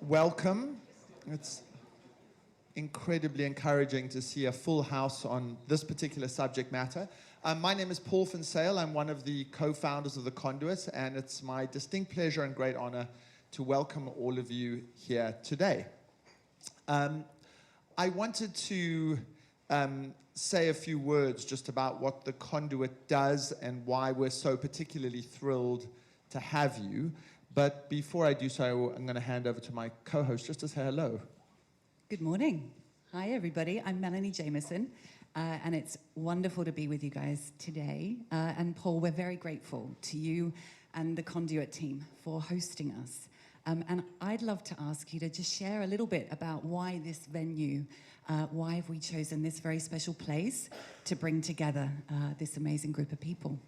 welcome. It's incredibly encouraging to see a full house on this particular subject matter. My name is Paul Finsale. I'm one of the co-founders of The Conduit, and it's my distinct pleasure and great honor to welcome all of you here today. I wanted to say a few words just about what The Conduit does and why we're so particularly thrilled to have you. But before I do so, I'm going to hand over to my co-host just to say hello. Good morning. Hi, everybody. I'm Melanie Jameson, and it's wonderful to be with you guys today. And Paul, we're very grateful to you and the Conduit team for hosting us. And I'd love to ask you to just share a little bit about why this venue, why have we chosen this very special place to bring together this amazing group of people?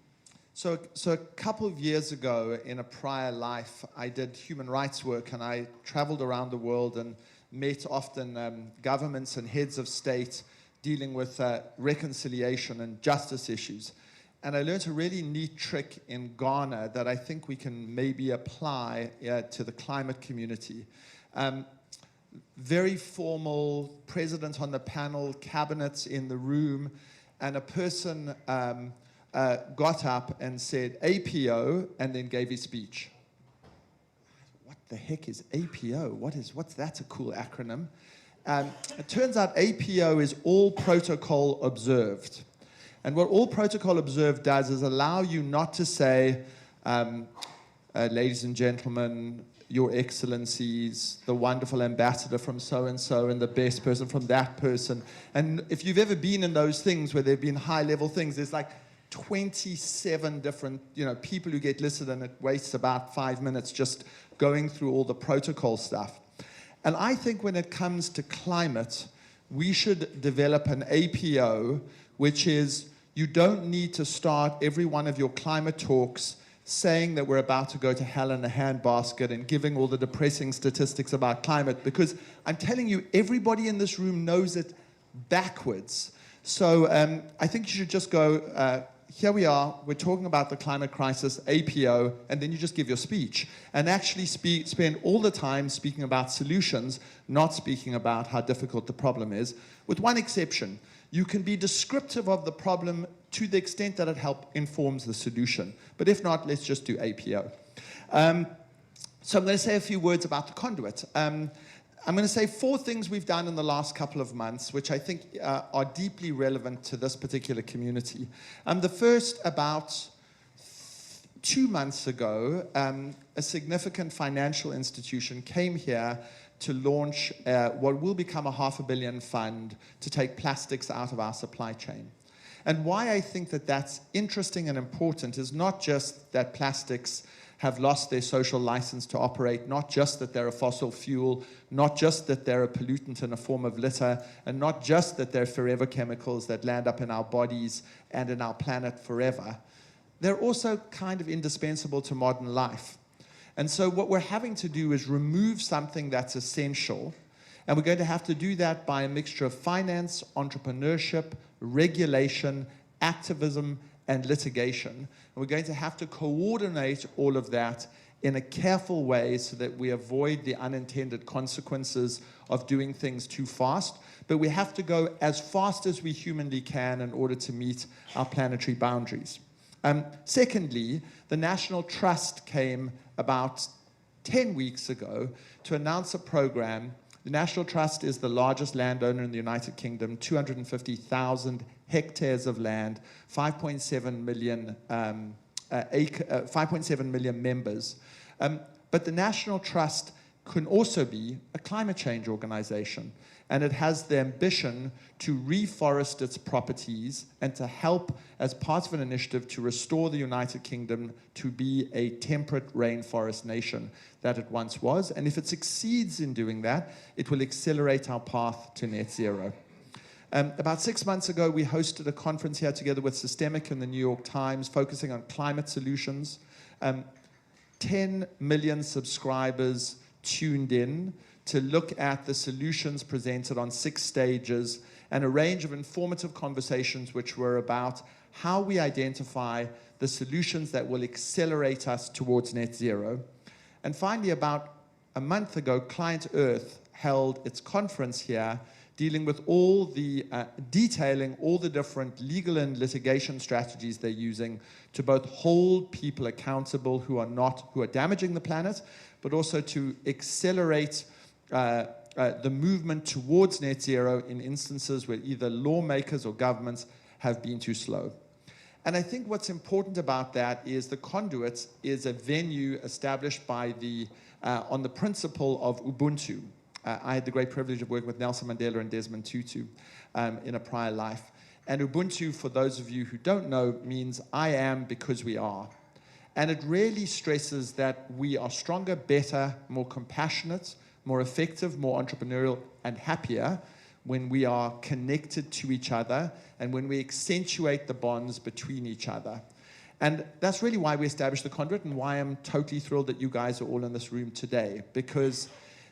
So a couple of years ago, in a prior life, I did human rights work, and I traveled around the world and met often governments and heads of state dealing with reconciliation and justice issues. And I learned a really neat trick in Ghana that I think we can maybe apply to the climate community. Very formal, president on the panel, cabinets in the room, and a person got up and said APO and then gave his speech. What the heck is APO? What's that's a cool acronym. It turns out APO is All Protocol Observed. And what All Protocol Observed does is allow you not to say, ladies and gentlemen, your excellencies, the wonderful ambassador from so-and-so and the best person from that person. And if you've ever been in those things where there have been high-level things, there's like 27 different people who get listed, and it wastes about 5 minutes just going through all the protocol stuff. And I think when it comes to climate, we should develop an APO, which is you don't need to start every one of your climate talks saying that we're about to go to hell in a handbasket and giving all the depressing statistics about climate, because I'm telling you, everybody in this room knows it backwards. So I think you should just go, here we are, we're talking about the climate crisis, APO, and then you just give your speech. And actually spend all the time speaking about solutions, not speaking about how difficult the problem is, with one exception. You can be descriptive of the problem to the extent that it informs the solution. But if not, let's just do APO. So I'm going to say a few words about the Conduit. I'm going to say 4 things we've done in the last couple of months, which I think are deeply relevant to this particular community. The first, about 2 months ago, a significant financial institution came here to launch what will become a $500 million fund to take plastics out of our supply chain. And why I think that that's interesting and important is not just that plastics have lost their social license to operate, not just that they're a fossil fuel, not just that they're a pollutant in a form of litter, and not just that they're forever chemicals that land up in our bodies and in our planet forever. They're also kind of indispensable to modern life. And so what we're having to do is remove something that's essential, and we're going to have to do that by a mixture of finance, entrepreneurship, regulation, activism, and litigation. And we're going to have to coordinate all of that in a careful way so that we avoid the unintended consequences of doing things too fast. But we have to go as fast as we humanly can in order to meet our planetary boundaries. Secondly, the National Trust came about 10 weeks ago to announce a program. The National Trust is the largest landowner in the United Kingdom, 250,000 hectares of land, 5.7 million members. But the National Trust can also be a climate change organization, and it has the ambition to reforest its properties and to help, as part of an initiative, to restore the United Kingdom to be a temperate rainforest nation that it once was. And if it succeeds in doing that, it will accelerate our path to net zero. About 6 months ago, we hosted a conference here together with Systemic and the New York Times, focusing on climate solutions. 10 million subscribers tuned in to look at the solutions presented on 6 stages and a range of informative conversations which were about how we identify the solutions that will accelerate us towards net zero. And finally, about a month ago, Client Earth held its conference here, dealing with all the, detailing all the different legal and litigation strategies they're using to both hold people accountable who are damaging the planet, but also to accelerate the movement towards net zero in instances where either lawmakers or governments have been too slow. And I think what's important about that is the Conduit is a venue established by on the principle of Ubuntu. I had the great privilege of working with Nelson Mandela and Desmond Tutu in a prior life. And Ubuntu, for those of you who don't know, means I am because we are. And it really stresses that we are stronger, better, more compassionate, more effective, more entrepreneurial, and happier when we are connected to each other and when we accentuate the bonds between each other. And that's really why we established the Conduit and why I'm totally thrilled that you guys are all in this room today, because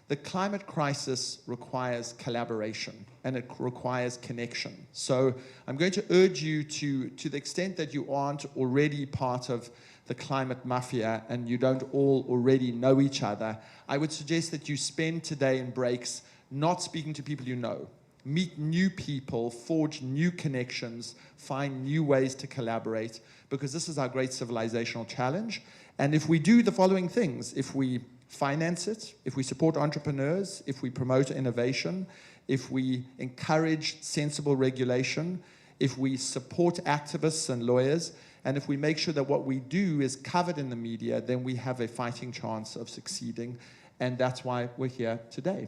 the climate crisis requires collaboration and it requires connection. So I'm going to urge you to the extent that you aren't already part of the climate mafia and you don't all already know each other, I would suggest that you spend today in breaks not speaking to people you know. Meet new people, forge new connections, find new ways to collaborate, because this is our great civilizational challenge. And if we do the following things, if we finance it, if we support entrepreneurs, if we promote innovation, if we encourage sensible regulation, if we support activists and lawyers, and if we make sure that what we do is covered in the media, then we have a fighting chance of succeeding. And that's why we're here today.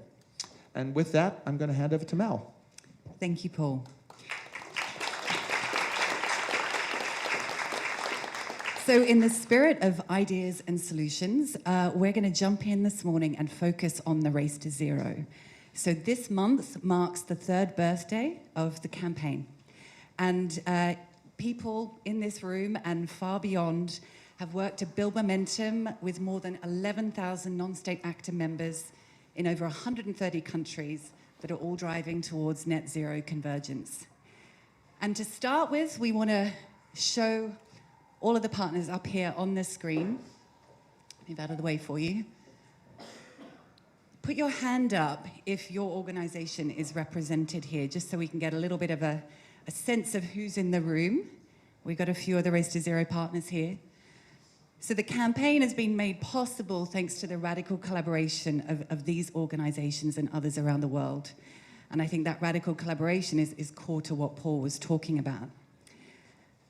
And with that, I'm going to hand over to Mel. Thank you, Paul. So in the spirit of ideas and solutions, we're going to jump in this morning and focus on the Race to Zero. So this month marks the 3rd birthday of the campaign. And people in this room and far beyond have worked to build momentum with more than 11,000 non-state actor members in over 130 countries that are all driving towards net zero convergence. And to start with, we want to show all of the partners up here on the screen. Move out of the way for you. Put your hand up if your organization is represented here, just so we can get a little bit of a sense of who's in the room. We've got a few of the Race to Zero partners here. So the campaign has been made possible thanks to the radical collaboration of these organizations and others around the world. And I think that radical collaboration is core to what Paul was talking about.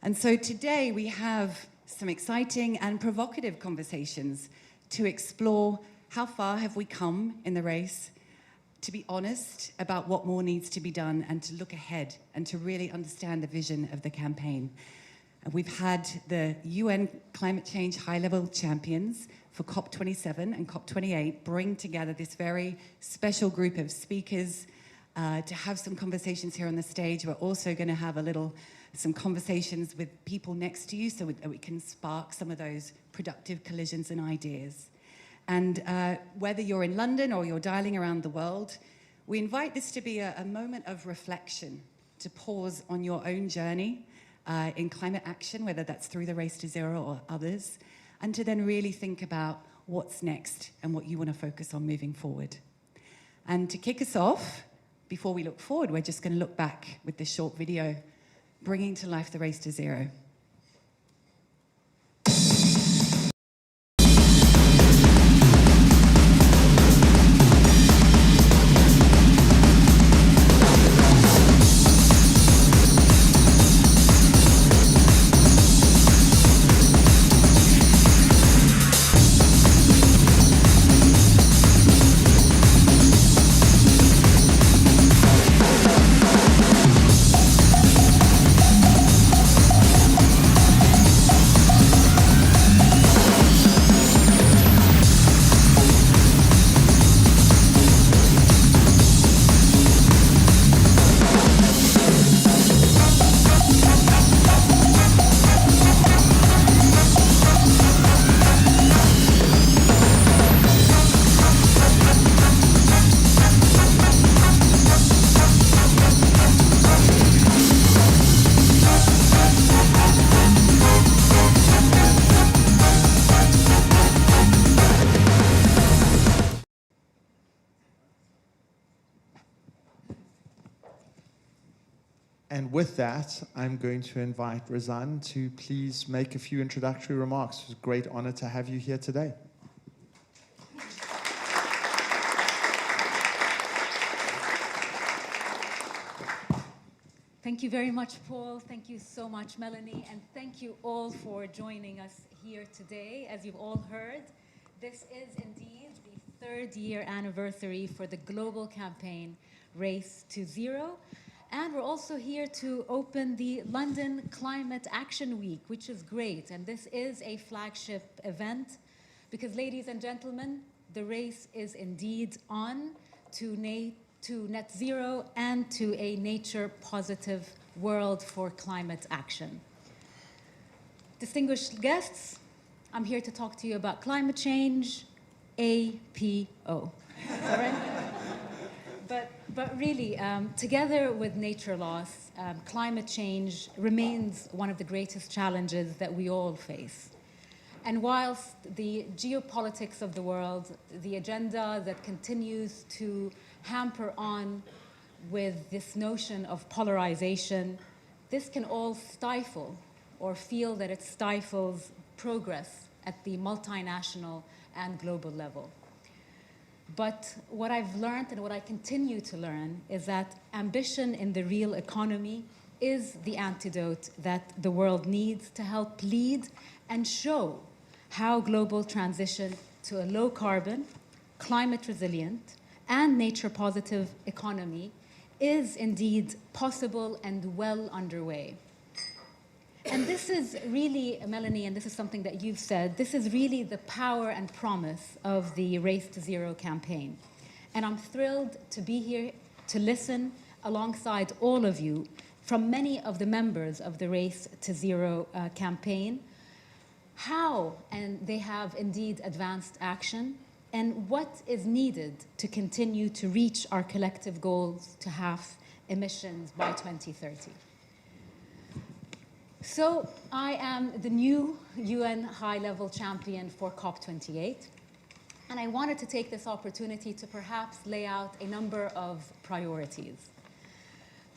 And so today we have some exciting and provocative conversations to explore how far have we come in the race, to be honest about what more needs to be done, and to look ahead and to really understand the vision of the campaign. We've had the UN climate change high-level champions for COP27 and COP28 bring together this very special group of speakers to have some conversations here on the stage. We're also going to have some conversations with people next to you so that we can spark some of those productive collisions and ideas. And whether you're in London or you're dialing around the world, we invite this to be a moment of reflection, to pause on your own journey in climate action, whether that's through the Race to Zero or others, and to then really think about what's next and what you want to focus on moving forward. And to kick us off, before we look forward, we're just going to look back with this short video, bringing to life the Race to Zero. And with that, I'm going to invite Razan to please make a few introductory remarks. It's a great honor to have you here today. Thank you very much, Paul. Thank you so much, Melanie. And thank you all for joining us here today. As you've all heard, this is indeed the 3rd year anniversary for the global campaign Race to Zero. And we're also here to open the London Climate Action Week, which is great. And this is a flagship event because, ladies and gentlemen, the race is indeed on to net zero and to a nature-positive world for climate action. Distinguished guests, I'm here to talk to you about climate change, APO. All right? But really, together with nature loss, climate change remains one of the greatest challenges that we all face. And whilst the geopolitics of the world, the agenda that continues to hamper on with this notion of polarization, this can all stifle or feel that it stifles progress at the multinational and global level. But what I've learned and what I continue to learn is that ambition in the real economy is the antidote that the world needs to help lead and show how global transition to a low-carbon, climate-resilient, and nature-positive economy is indeed possible and well underway. And this is really, Melanie, and this is something that you've said, this is really the power and promise of the Race to Zero campaign. And I'm thrilled to be here to listen alongside all of you from many of the members of the Race to Zero campaign, how and they have indeed advanced action, and what is needed to continue to reach our collective goals to halve emissions by 2030. So I am the new UN high-level champion for COP28, and I wanted to take this opportunity to perhaps lay out a number of priorities.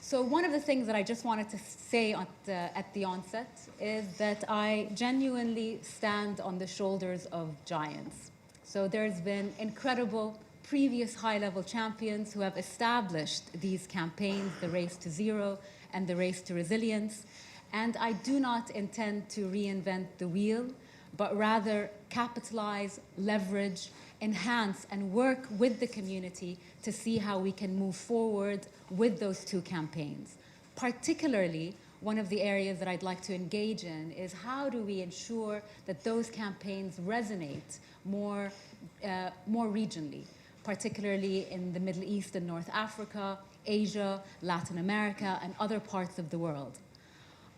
So one of the things that I just wanted to say at the onset is that I genuinely stand on the shoulders of giants. So there's been incredible previous high-level champions who have established these campaigns, the Race to Zero and the Race to Resilience. And I do not intend to reinvent the wheel, but rather capitalize, leverage, enhance, and work with the community to see how we can move forward with those two campaigns. Particularly, one of the areas that I'd like to engage in is how do we ensure that those campaigns resonate more regionally, particularly in the Middle East and North Africa, Asia, Latin America, and other parts of the world.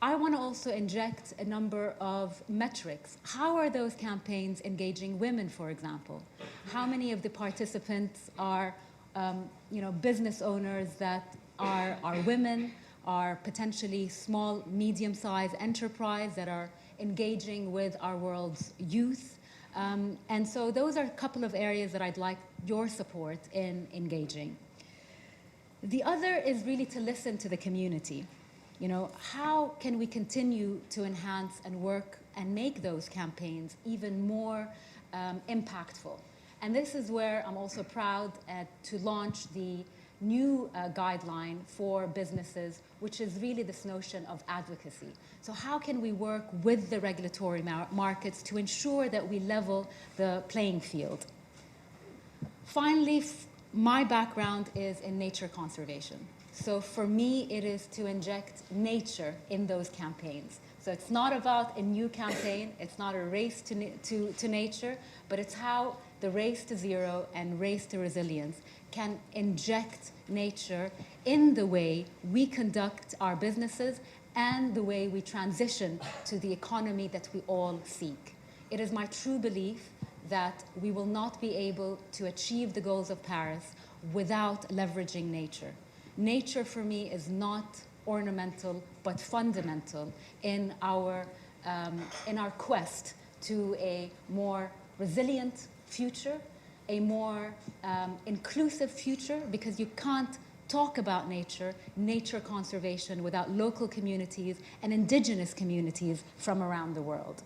I want to also inject a number of metrics. How are those campaigns engaging women, for example? How many of the participants are business owners that are women, are potentially small, medium-sized enterprise that are engaging with our world's youth? And so those are a couple of areas that I'd like your support in engaging. The other is really to listen to the community. You know, how can we continue to enhance and work and make those campaigns even more impactful? And this is where I'm also proud to launch the new guideline for businesses, which is really this notion of advocacy. So how can we work with the regulatory markets to ensure that we level the playing field? Finally, my background is in nature conservation. So for me, it is to inject nature in those campaigns. So it's not about a new campaign, it's not a race to nature, but it's how the Race to Zero and Race to Resilience can inject nature in the way we conduct our businesses and the way we transition to the economy that we all seek. It is my true belief that we will not be able to achieve the goals of Paris without leveraging nature. Nature for me is not ornamental but fundamental in our quest to a more resilient future, a more inclusive future, because you can't talk about nature, nature conservation without local communities and indigenous communities from around the world.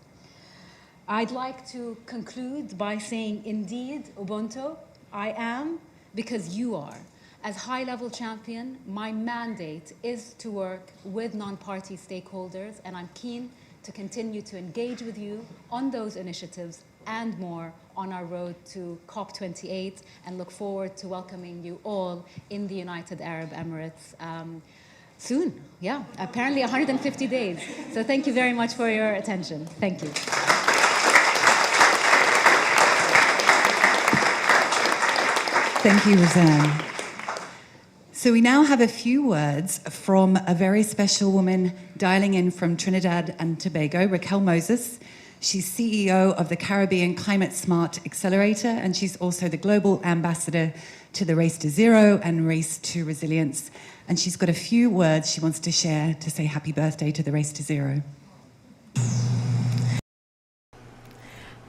I'd like to conclude by saying, indeed, Ubuntu, I am because you are. As high-level champion, my mandate is to work with non-party stakeholders, and I'm keen to continue to engage with you on those initiatives and more on our road to COP28, and look forward to welcoming you all in the United Arab Emirates soon. Yeah, apparently 150 days. So thank you very much for your attention. Thank you. Thank you, Roseanne. So we now have a few words from a very special woman dialing in from Trinidad and Tobago, Raquel Moses. She's CEO of the Caribbean Climate Smart Accelerator, and she's also the global ambassador to the Race to Zero and Race to Resilience. And she's got a few words she wants to share to say happy birthday to the Race to Zero.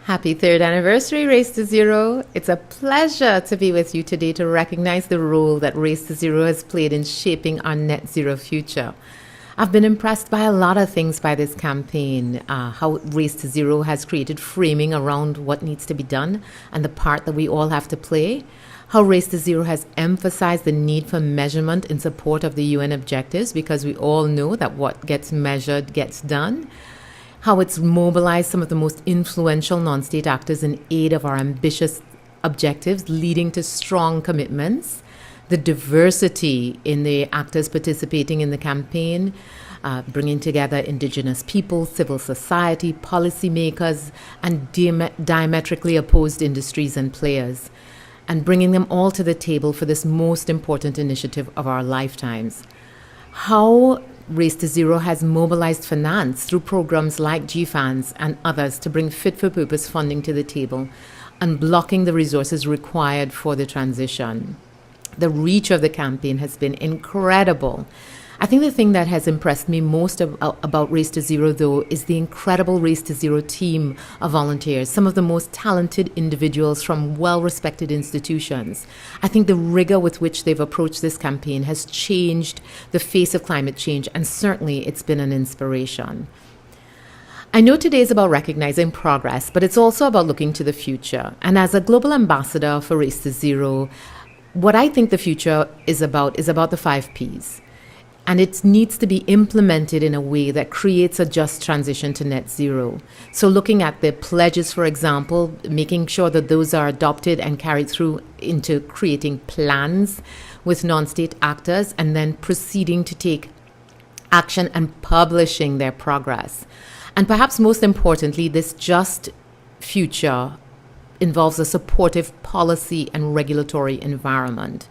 Happy third anniversary, Race to Zero. It's a pleasure to be with you today to recognize the role that Race to Zero has played in shaping our net zero future. I've been impressed by a lot of things by this campaign, how Race to Zero has created framing around what needs to be done and the part that we all have to play, how Race to Zero has emphasized the need for measurement in support of the UN objectives, because we all know that what gets measured gets done, how it's mobilized some of the most influential non-state actors in aid of our ambitious objectives, leading to strong commitments, the diversity in the actors participating in the campaign, bringing together indigenous people, civil society, policymakers, and diametrically opposed industries and players, and bringing them all to the table for this most important initiative of our lifetimes. How Race to Zero has mobilized finance through programs like GFANS and others to bring fit-for-purpose funding to the table, unblocking the resources required for the transition. The reach of the campaign has been incredible. I think the thing that has impressed me most about Race to Zero, though, is the incredible Race to Zero team of volunteers, some of the most talented individuals from well-respected institutions. I think the rigor with which they've approached this campaign has changed the face of climate change, and certainly it's been an inspiration. I know today is about recognizing progress, but it's also about looking to the future. And as a global ambassador for Race to Zero, what I think the future is about the 5 Ps. And it needs to be implemented in a way that creates a just transition to net zero. So looking at the pledges, for example, making sure that those are adopted and carried through into creating plans with non-state actors, and then proceeding to take action and publishing their progress. And perhaps most importantly, this just future involves a supportive policy and regulatory environment.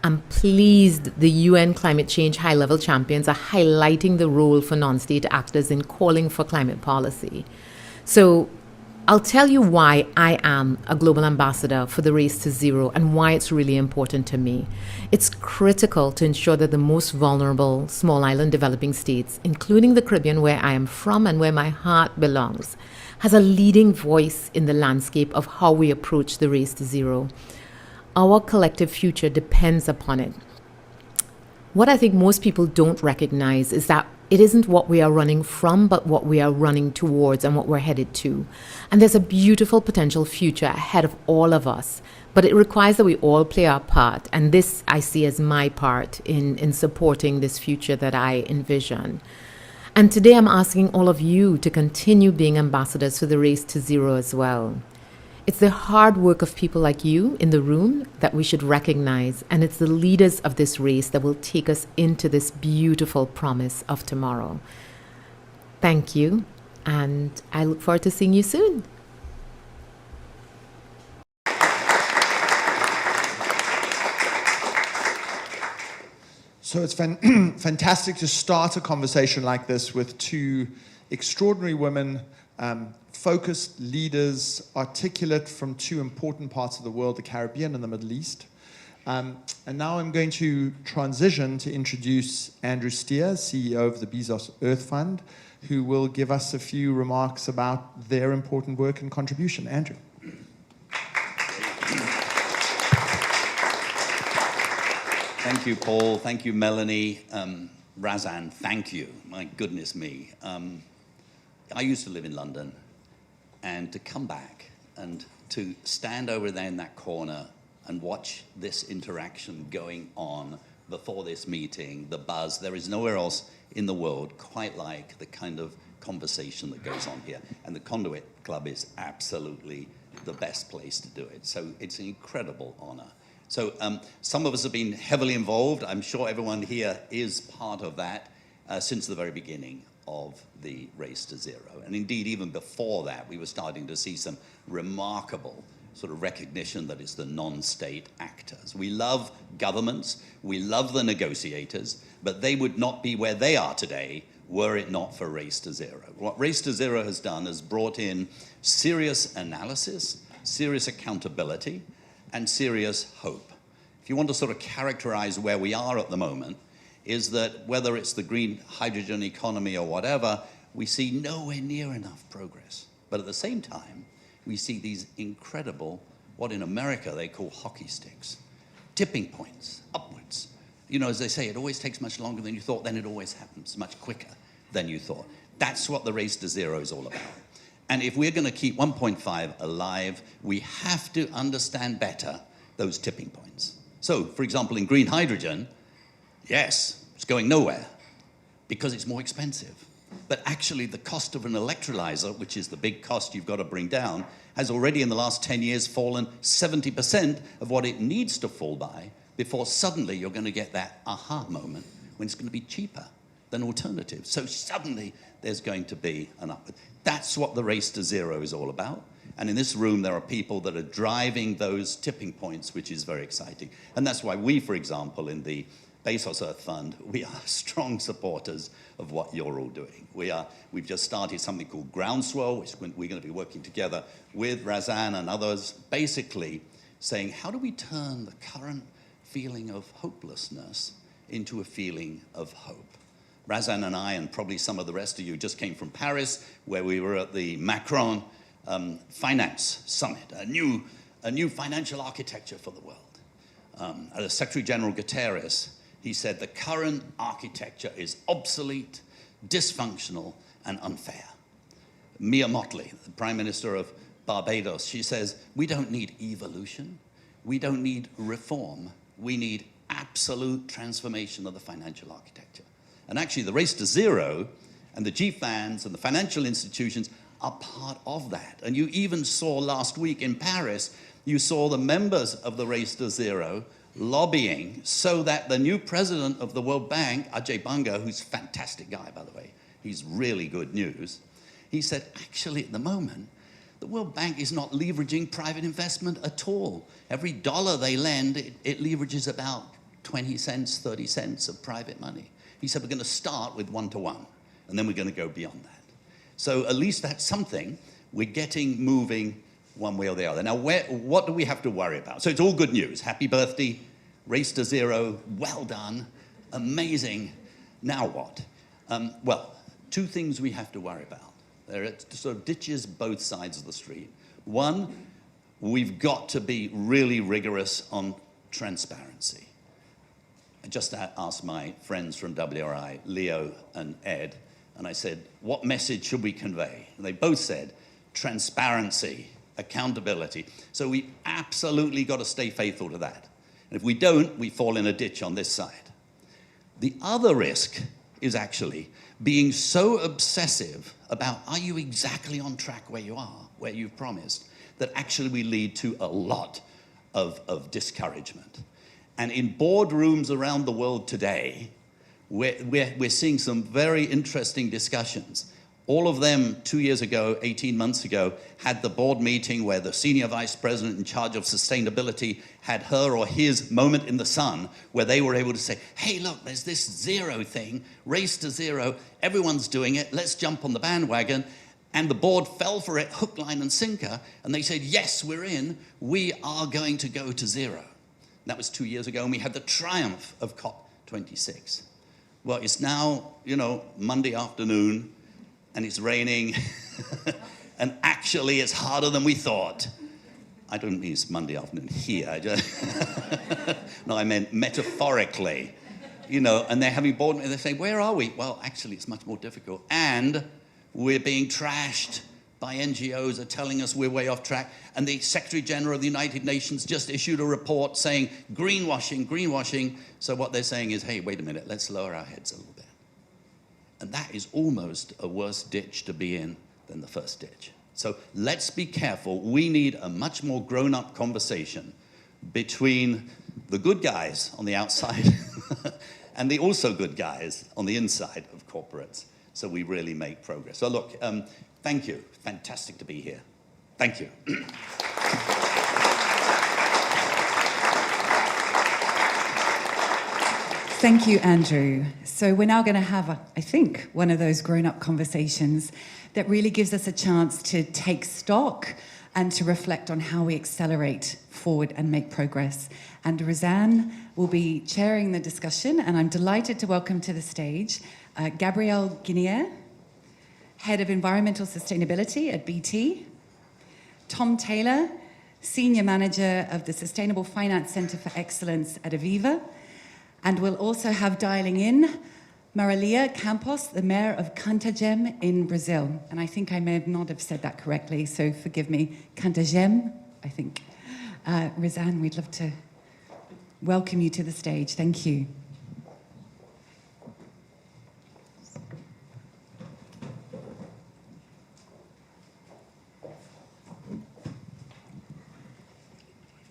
I'm pleased the UN climate change high-level champions are highlighting the role for non-state actors in calling for climate policy. So I'll tell you why I am a global ambassador for the Race to Zero and why it's really important to me. It's critical to ensure that the most vulnerable small island developing states, including the Caribbean where I am from and where my heart belongs, has a leading voice in the landscape of how we approach the Race to Zero. Our collective future depends upon it. What I think most people don't recognize is that it isn't what we are running from, but what we are running towards and what we're headed to. And there's a beautiful potential future ahead of all of us, but it requires that we all play our part. And this I see as my part in supporting this future that I envision. And today I'm asking all of you to continue being ambassadors for the Race to Zero as well. It's the hard work of people like you in the room that we should recognize, and it's the leaders of this race that will take us into this beautiful promise of tomorrow. Thank you, and I look forward to seeing you soon. So it's fantastic to start a conversation like this with 2 extraordinary women, focused leaders, articulate from 2 important parts of the world, the Caribbean and the Middle East. And now I'm going to transition to introduce Andrew Steer, CEO of the Bezos Earth Fund, who will give us a few remarks about their important work and contribution. Andrew. Thank you, Paul. Thank you, Melanie. Razan, thank you. My goodness me. I used to live in London, and to come back and to stand over there in that corner and watch this interaction going on before this meeting, the buzz, there is nowhere else in the world quite like the kind of conversation that goes on here. And the Conduit Club is absolutely the best place to do it. So it's an incredible honor. So some of us have been heavily involved. I'm sure everyone here is part of that since the very beginning of the Race to Zero. And indeed, even before that, we were starting to see some remarkable sort of recognition that it's the non-state actors. We love governments, we love the negotiators, but they would not be where they are today were it not for Race to Zero. What Race to Zero has done is brought in serious analysis, serious accountability, and serious hope. If you want to sort of characterize where we are at the moment, is that whether it's the green hydrogen economy or whatever, we see nowhere near enough progress. But at the same time, we see these incredible, what in America they call hockey sticks, tipping points upwards. You know, as they say, it always takes much longer than you thought, then it always happens much quicker than you thought. That's what the Race to Zero is all about. And if we're going to keep 1.5 alive, we have to understand better those tipping points. So, for example, in green hydrogen, yes, it's going nowhere because it's more expensive. But actually, the cost of an electrolyzer, which is the big cost you've got to bring down, has already in the last 10 years fallen 70% of what it needs to fall by before suddenly you're going to get that aha moment when it's going to be cheaper than alternatives. So suddenly there's going to be an upward. That's what the Race to Zero is all about. And in this room, there are people that are driving those tipping points, which is very exciting. And that's why we, for example, in the Bezos Earth Fund, we are strong supporters of what you're all doing. We've just started something called Groundswell, which we're going to be working together with Razan and others, basically saying, how do we turn the current feeling of hopelessness into a feeling of hope? Razan and I, and probably some of the rest of you, just came from Paris, where we were at the Macron Finance Summit, a new financial architecture for the world. As Secretary General Guterres, he said the current architecture is obsolete, dysfunctional, and unfair. Mia Mottley, the Prime Minister of Barbados, she says, we don't need evolution, we don't need reform, we need absolute transformation of the financial architecture. And actually the Race to Zero and the GFANs and the financial institutions are part of that. And you even saw last week in Paris, you saw the members of the Race to Zero lobbying so that the new president of the World Bank, Ajay Banga, who's a fantastic guy, by the way, he's really good news, he said, actually, at the moment, the World Bank is not leveraging private investment at all. Every dollar they lend, it leverages about 20 cents, 30 cents of private money. He said, we're going to start with 1-to-1, and then we're going to go beyond that. So at least that's something. We're getting moving one way or the other. Now, what do we have to worry about? So it's all good news. Happy birthday, Race to Zero, well done, amazing. Now what? Well, two things we have to worry about. There are sort of ditches both sides of the street. One, we've got to be really rigorous on transparency. I just asked my friends from WRI, Leo and Ed, and I said, what message should we convey? And they both said, transparency, accountability. So we absolutely got to stay faithful to that. And if we don't, we fall in a ditch on this side. The other risk is actually being so obsessive about, are you exactly on track where you are, where you've promised, that actually we lead to a lot of discouragement. And in boardrooms around the world today, we're seeing some very interesting discussions. All of them 2 years ago, 18 months ago, had the board meeting where the senior vice president in charge of sustainability had her or his moment in the sun where they were able to say, hey, look, there's this zero thing, Race to Zero, everyone's doing it, let's jump on the bandwagon. And the board fell for it, hook, line, and sinker, and they said, yes, we're in, we are going to go to zero. That was 2 years ago, and we had the triumph of COP26. Well, it's now, Monday afternoon, and it's raining, and actually it's harder than we thought. I don't mean it's Monday afternoon here. No, I meant metaphorically. You know, and they're having board, and they say, where are we? Well, actually, it's much more difficult. And we're being trashed by NGOs are telling us we're way off track. And the Secretary General of the United Nations just issued a report saying greenwashing, greenwashing. So what they're saying is, hey, wait a minute, let's lower our heads a little bit. And that is almost a worse ditch to be in than the first ditch. So let's be careful. We need a much more grown-up conversation between the good guys on the outside and the also good guys on the inside of corporates, so we really make progress. So look, thank you. Fantastic to be here. Thank you. Thank you, Andrew. So we're now going to have, I think, one of those grown-up conversations that really gives us a chance to take stock and to reflect on how we accelerate forward and make progress. And Razan will be chairing the discussion, and I'm delighted to welcome to the stage Gabrielle Guinier, Head of Environmental Sustainability at BT, Tom Taylor, Senior Manager of the Sustainable Finance Center for Excellence at Aviva, and we'll also have dialing in Marta Campos, the Mayor of Cantagem in Brazil. And I think I may not have said that correctly, so forgive me. Cantagem, I think. Razan, we'd love to welcome you to the stage. Thank you.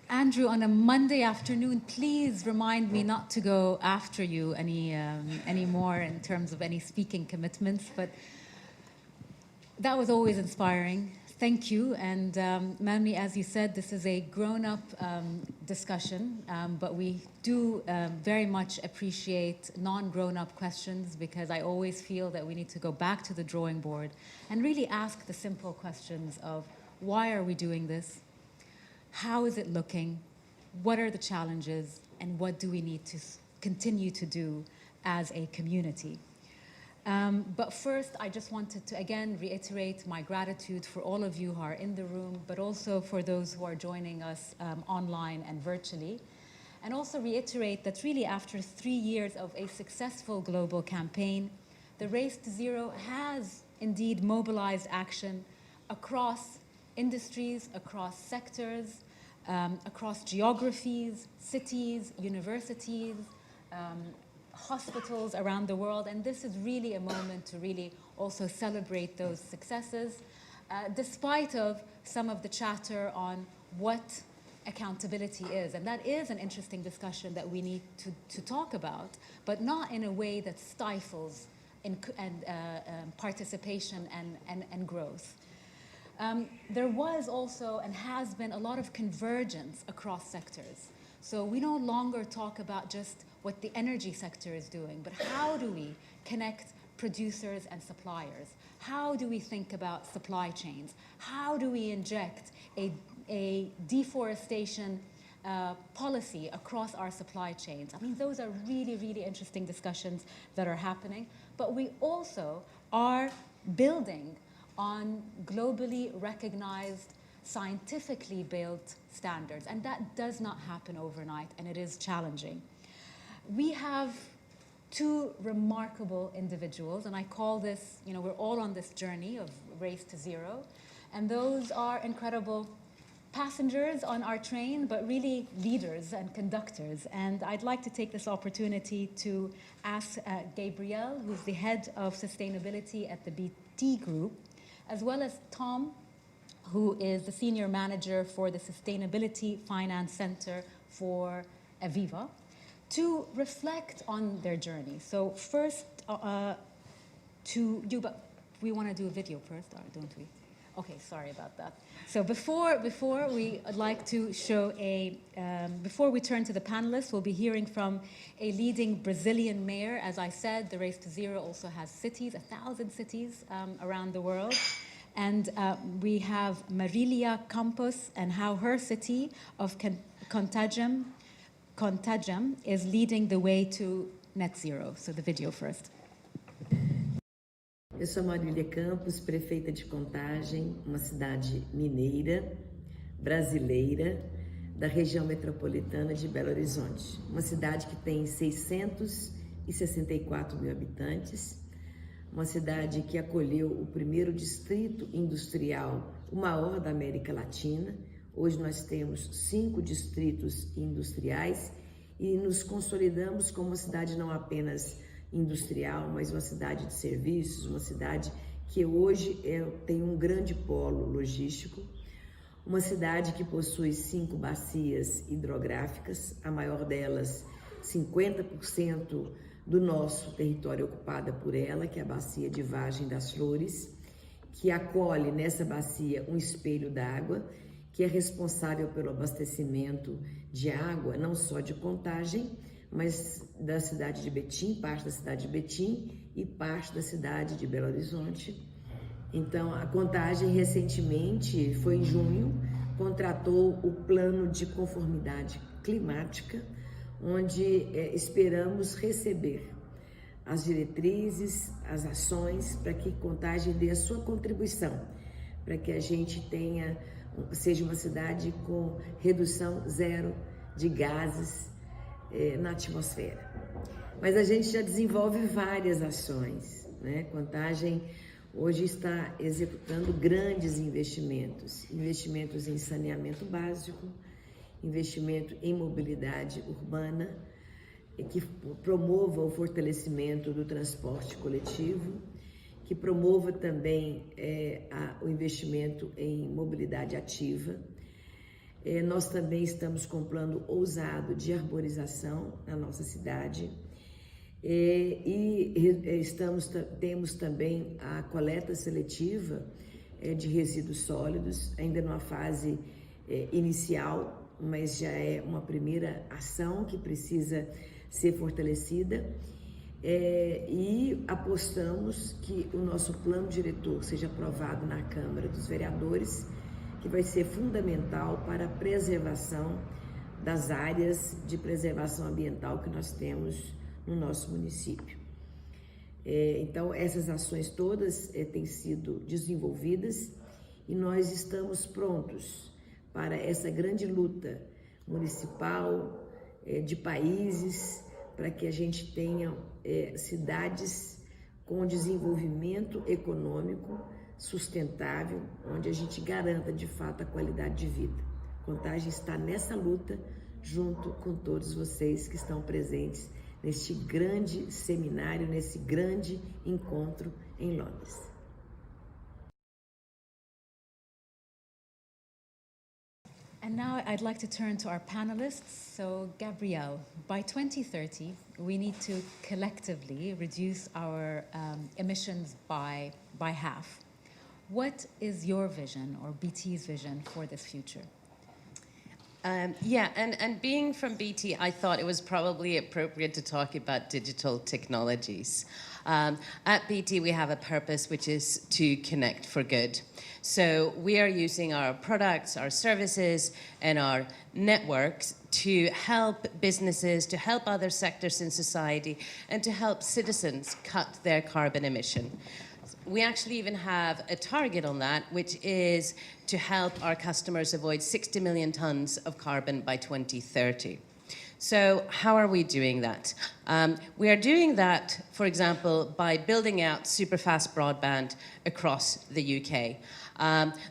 Andrew, on a Monday afternoon, please remind me not to go after you anymore in terms of any speaking commitments. But that was always inspiring. Thank you. And Mamni, as you said, this is a grown-up discussion, but we do very much appreciate non-grown-up questions, because I always feel that we need to go back to the drawing board and really ask the simple questions of why are we doing this? How is it looking? What are the challenges? And what do we need to continue to do as a community? But first, I just wanted to again reiterate my gratitude for all of you who are in the room, but also for those who are joining us online and virtually. And also reiterate that really after 3 years of a successful global campaign, the Race to Zero has indeed mobilized action across industries, across sectors, across geographies, cities, universities, hospitals around the world. And this is really a moment to really also celebrate those successes, despite of some of the chatter on what accountability is. And that is an interesting discussion that we need to talk about, but not in a way that stifles participation and growth. There was also and has been a lot of convergence across sectors. So we no longer talk about just what the energy sector is doing, but how do we connect producers and suppliers? How do we think about supply chains? How do we inject a deforestation policy across our supply chains? I mean, those are really, really interesting discussions that are happening. But we also are building on globally recognized, scientifically built standards. And that does not happen overnight, and it is challenging. We have two remarkable individuals, and I call this, we're all on this journey of Race to Zero, and those are incredible passengers on our train, but really leaders and conductors. And I'd like to take this opportunity to ask Gabrielle, who's the head of sustainability at the BT Group, as well as Tom, who is the senior manager for the Sustainability Finance Center for Aviva, to reflect on their journey. So first, but we want to do a video first, don't we? Okay, sorry about that. So before we would like to show before we turn to the panelists, we'll be hearing from a leading Brazilian mayor. As I said, the Race to Zero also has cities, 1,000 cities around the world. And we have Marta Campos and how her city of Cantagem is leading the way to net zero. So the video first. Eu sou Marta Campos, prefeita de Contagem, uma cidade mineira, brasileira, da região metropolitana de Belo Horizonte, uma cidade que tem 664 mil habitantes, uma cidade que acolheu o primeiro distrito industrial, o maior da América Latina. Hoje nós temos 5 distritos industriais e nos consolidamos como uma cidade não apenas industrial, mas uma cidade de serviços, uma cidade que hoje tem um grande polo logístico, uma cidade que possui 5 bacias hidrográficas, a maior delas, 50% do nosso território ocupada por ela, que é a bacia de Vargem das Flores, que acolhe nessa bacia um espelho d'água, que é responsável pelo abastecimento de água, não só de Contagem, mas da cidade de Betim, parte da cidade de Betim e parte da cidade de Belo Horizonte. Então, a Contagem recentemente, foi em junho, contratou o plano de conformidade climática, onde esperamos receber as diretrizes, as ações, para que Contagem dê a sua contribuição, para que a gente seja uma cidade com redução zero de gases na atmosfera. Mas a gente já desenvolve várias ações, né? Contagem hoje está executando grandes investimentos em saneamento básico, investimento em mobilidade urbana, que promova o fortalecimento do transporte coletivo, que promova também o investimento em mobilidade ativa. Nós também estamos com um plano ousado de arborização na nossa cidade temos também a coleta seletiva de resíduos sólidos, ainda numa fase inicial, mas já é uma primeira ação que precisa ser fortalecida. E apostamos que o nosso plano diretor seja aprovado na Câmara dos Vereadores, que vai ser fundamental para a preservação das áreas de preservação ambiental que nós temos no nosso município. Então, essas ações todas têm sido desenvolvidas e nós estamos prontos para essa grande luta municipal, de países, para que a gente tenha cidades com desenvolvimento econômico sustentável, onde a gente garanta de fato a qualidade de vida. Contagem está nessa luta junto com todos vocês que estão presentes neste grande seminário, nesse grande encontro em Londres. And now I'd like to turn to our panelists. So, Gabrielle, by 2030, we need to collectively reduce our emissions by half. What is your vision or BT's vision for this future? And being from BT, I thought it was probably appropriate to talk about digital technologies. At BT, we have a purpose, which is to connect for good. So we are using our products, our services, and our networks to help businesses, to help other sectors in society, and to help citizens cut their carbon emission. We actually even have a target on that, which is to help our customers avoid 60 million tons of carbon by 2030. So how are we doing that? We are doing that, for example, by building out super fast broadband across the UK.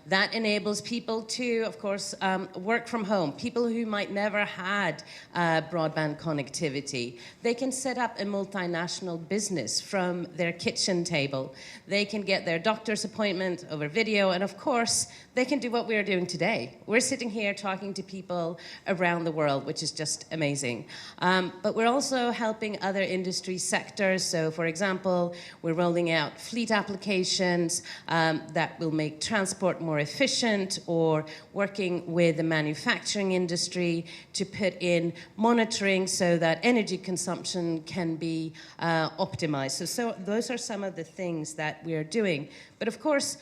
That enables people to, of course, work from home. People who might never had broadband connectivity, they can set up a multinational business from their kitchen table. They can get their doctor's appointment over video, and of course, they can do what we are doing today. We're sitting here talking to people around the world, which is just amazing. But we're also helping other industry sectors. So, for example, we're rolling out fleet applications that will make transport more efficient, or working with the manufacturing industry to put in monitoring so that energy consumption can be optimized. So those are some of the things that we are doing. But of course,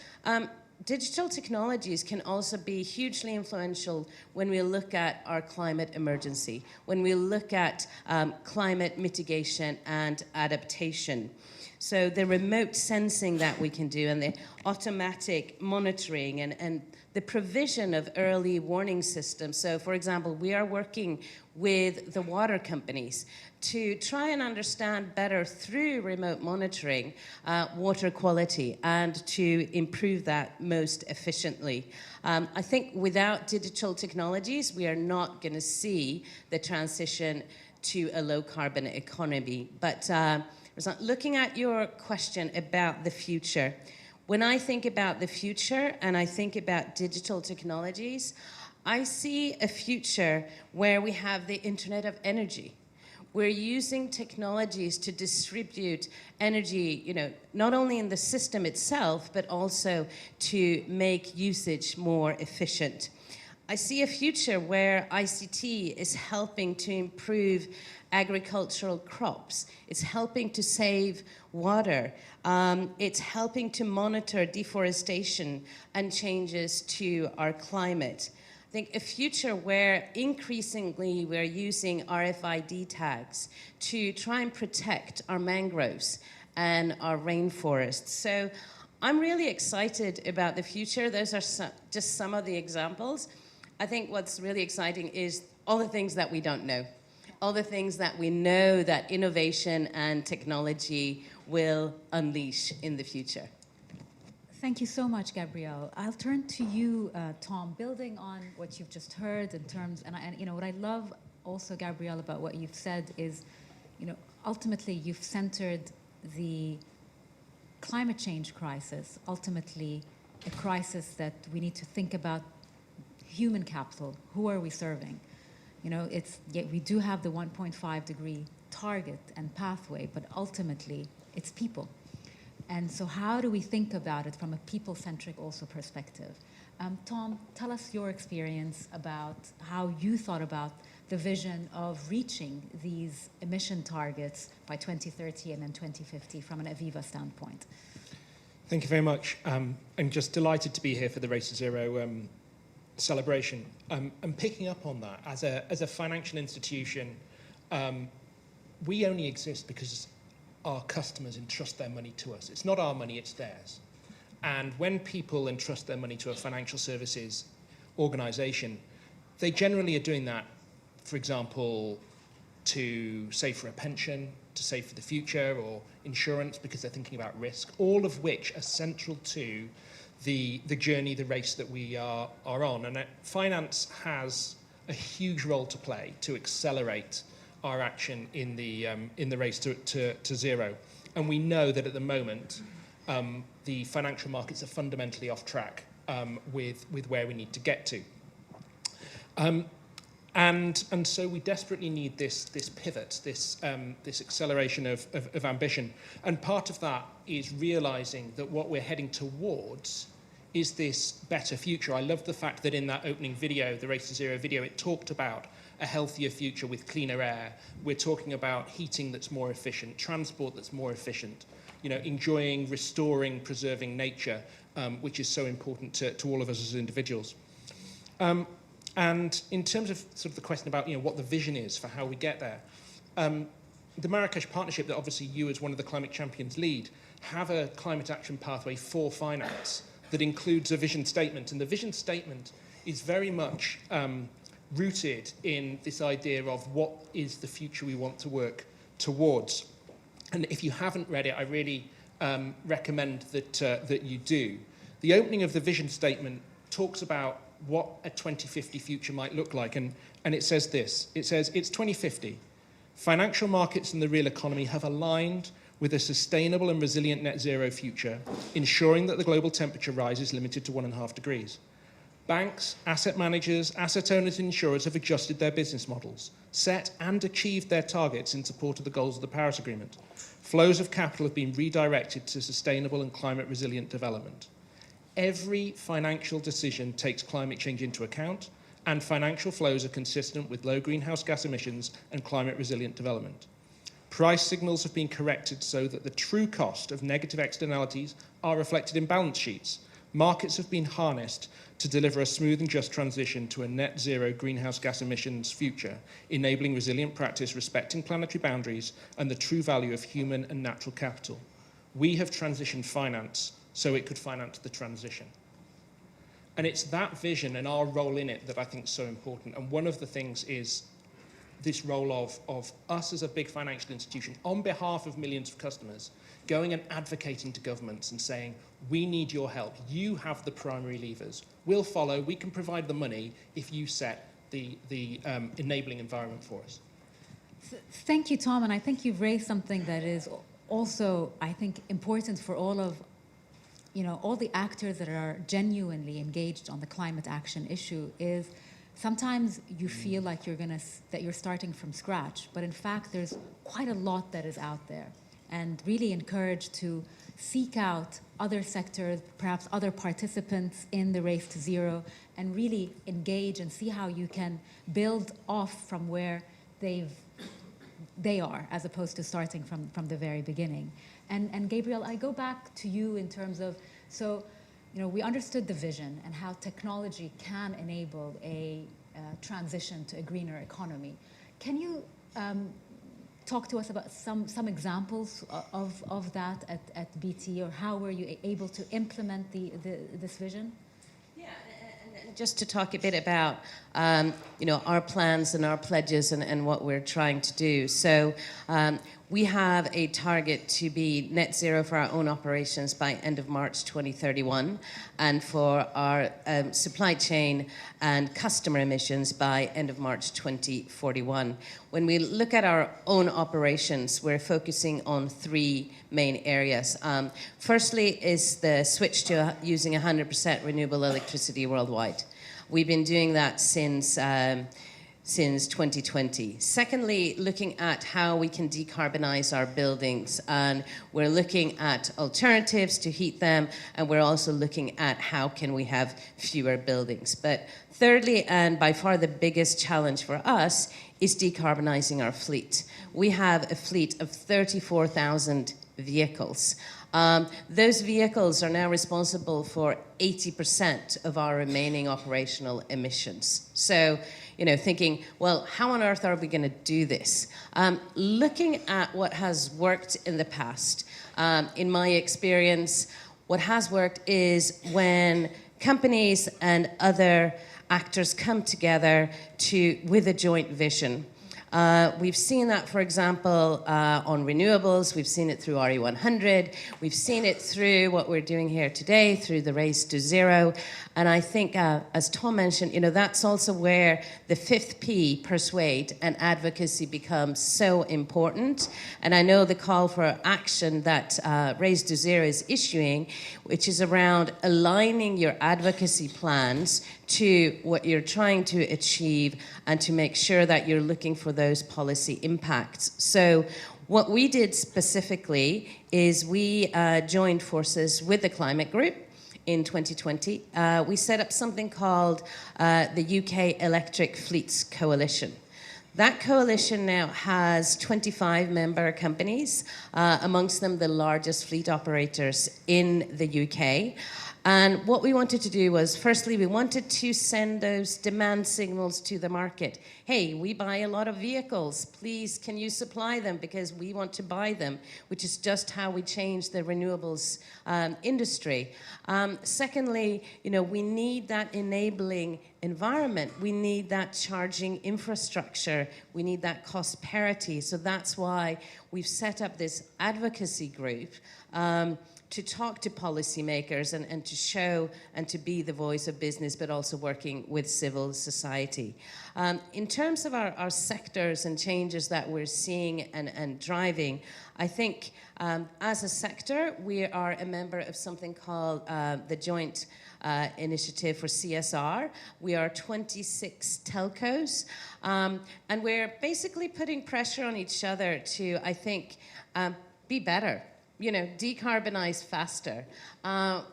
digital technologies can also be hugely influential when we look at our climate emergency, when we look at climate mitigation and adaptation. So the remote sensing that we can do, and the automatic monitoring, and the provision of early warning systems. So, for example, we are working with the water companies to try and understand better through remote monitoring water quality and to improve that most efficiently. I think without digital technologies, we are not going to see the transition to a low-carbon economy. But looking at your question about the future, when I think about the future and I think about digital technologies, I see a future where we have the Internet of Energy. We're using technologies to distribute energy, not only in the system itself, but also to make usage more efficient. I see a future where ICT is helping to improve agricultural crops. It's helping to save water. It's helping to monitor deforestation and changes to our climate. I think a future where increasingly we're using RFID tags to try and protect our mangroves and our rainforests. So I'm really excited about the future. Those are just some of the examples. I think what's really exciting is all the things that we don't know. All the things that we know that innovation and technology will unleash in the future. Thank you so much, Gabrielle. I'll turn to you, Tom, building on what you've just heard in terms, and what I love also, Gabrielle, about what you've said is, ultimately you've centered the climate change crisis, ultimately a crisis that we need to think about human capital. Who are we serving? We do have the 1.5 degree target and pathway, but ultimately it's people. And so how do we think about it from a people-centric also perspective? Tom, tell us your experience about how you thought about the vision of reaching these emission targets by 2030 and then 2050 from an Aviva standpoint. Thank you very much. I'm just delighted to be here for the Race to Zero celebration. And picking up on that, as a financial institution, we only exist because our customers entrust their money to us. It's not our money, it's theirs. And when people entrust their money to a financial services organization, they generally are doing that, for example, to save for a pension, to save for the future, or insurance because they're thinking about risk, all of which are central to the journey, the race that we are on. And finance has a huge role to play to accelerate our action in the race to zero. And we know that at the moment, the financial markets are fundamentally off track with where we need to get to. And so we desperately need this pivot, this acceleration of ambition. And part of that is realizing that what we're heading towards is this better future. I love the fact that in that opening video, the Race to Zero video, it talked about a healthier future with cleaner air. We're talking about heating that's more efficient, transport that's more efficient, enjoying, restoring, preserving nature, which is so important to all of us as individuals. And in terms of sort of the question about what the vision is for how we get there, the Marrakesh Partnership that obviously you as one of the climate champions lead have a climate action pathway for finance that includes a vision statement. And the vision statement is very much rooted in this idea of what is the future we want to work towards. And if you haven't read it, I really recommend that you do. The opening of the vision statement talks about what a 2050 future might look like. And it says this. It says, it's 2050. Financial markets and the real economy have aligned with a sustainable and resilient net zero future, ensuring that the global temperature rise is limited to 1.5 degrees. Banks, asset managers, asset owners and insurers have adjusted their business models, set and achieved their targets in support of the goals of the Paris Agreement. Flows of capital have been redirected to sustainable and climate resilient development. Every financial decision takes climate change into account, and financial flows are consistent with low greenhouse gas emissions and climate resilient development. Price signals have been corrected so that the true cost of negative externalities are reflected in balance sheets. Markets have been harnessed to deliver a smooth and just transition to a net zero greenhouse gas emissions future, enabling resilient practice, respecting planetary boundaries, and the true value of human and natural capital. We have transitioned finance so it could finance the transition. And it's that vision and our role in it that I think is so important. And one of the things is this role of us as a big financial institution, on behalf of millions of customers, going and advocating to governments and saying, we need your help. You have the primary levers. We'll follow. We can provide the money if you set the enabling environment for us. Thank you, Tom. And I think you've raised something that is also, I think, important for all of, all the actors that are genuinely engaged on the climate action issue. Is sometimes you feel like that you're starting from scratch, but in fact, there's quite a lot that is out there. And really encouraged to seek out other sectors, perhaps other participants in the race to zero, and really engage and see how you can build off from where they are, as opposed to starting from the very beginning. And Gabriel, I go back to you in terms of, we understood the vision and how technology can enable a transition to a greener economy. Can you talk to us about some examples of that at BT, or how were you able to implement this vision? Yeah, and just to talk a bit about our plans and our pledges and what we're trying to do. So we have a target to be net zero for our own operations by end of March 2031, and for our supply chain and customer emissions by end of March 2041. When we look at our own operations, we're focusing on three main areas. Firstly is the switch to using 100% renewable electricity worldwide. We've been doing that since 2020. Secondly, looking at how we can decarbonize our buildings, and we're looking at alternatives to heat them, and we're also looking at how can we have fewer buildings. But thirdly, and by far the biggest challenge for us, is decarbonizing our fleet. We have a fleet of 34,000 vehicles. Those vehicles are now responsible for 80% of our remaining operational emissions. So, thinking, well, how on earth are we going to do this? Looking at what has worked in the past, in my experience, what has worked is when companies and other actors come together with a joint vision. We've seen that, for example, on renewables. We've seen it through RE100. We've seen it through what we're doing here today, through the Race to Zero. And I think, as Tom mentioned, that's also where the fifth P, persuade, and advocacy becomes so important. And I know the call for action that Race to Zero is issuing, which is around aligning your advocacy plans to what you're trying to achieve, and to make sure that you're looking for those policy impacts. So what we did specifically is we joined forces with the Climate Group in 2020. We set up something called the UK Electric Fleets Coalition. That coalition now has 25 member companies, amongst them the largest fleet operators in the UK. And what we wanted to do was, firstly, we wanted to send those demand signals to the market. Hey, we buy a lot of vehicles. Please, can you supply them? Because we want to buy them, which is just how we change the renewables industry. Secondly, we need that enabling environment. We need that charging infrastructure. We need that cost parity. So that's why we've set up this advocacy group to talk to policymakers and to show and to be the voice of business, but also working with civil society. In terms of our sectors and changes that we're seeing and driving, I think as a sector, we are a member of something called the Joint Initiative for CSR. We are 26 telcos, and we're basically putting pressure on each other to, I think, be better. Decarbonize faster,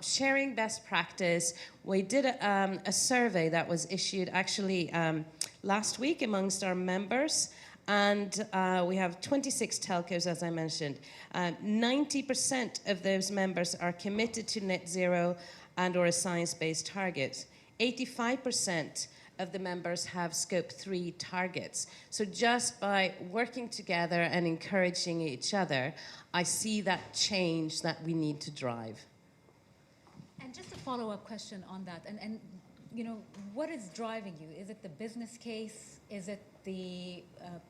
sharing best practice. We did a survey that was issued actually last week amongst our members, and we have 26 telcos, as I mentioned. 90% of those members are committed to net zero and or a science-based target. 85% of the members have scope 3 targets. So just by working together and encouraging each other, I see that change that we need to drive. And And just a follow-up question on that, and you know, what is driving you? Is it the business case? Is it the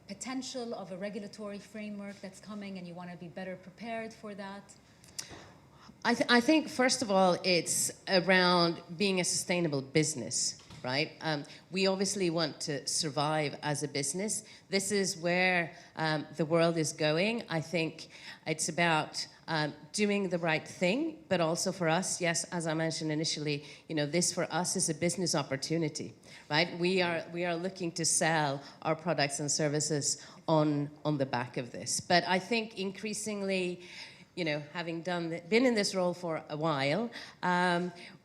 potential of a regulatory framework that's coming and you want to be better prepared for that? I think, first of all, it's around being a sustainable business, right? We obviously want to survive as a business. This is where the world is going. I think it's about doing the right thing, but also for us, yes, as I mentioned initially, you know, this for us is a business opportunity, right? We are looking to sell our products and services on the back of this. But I think increasingly, you know, having been in this role for a while,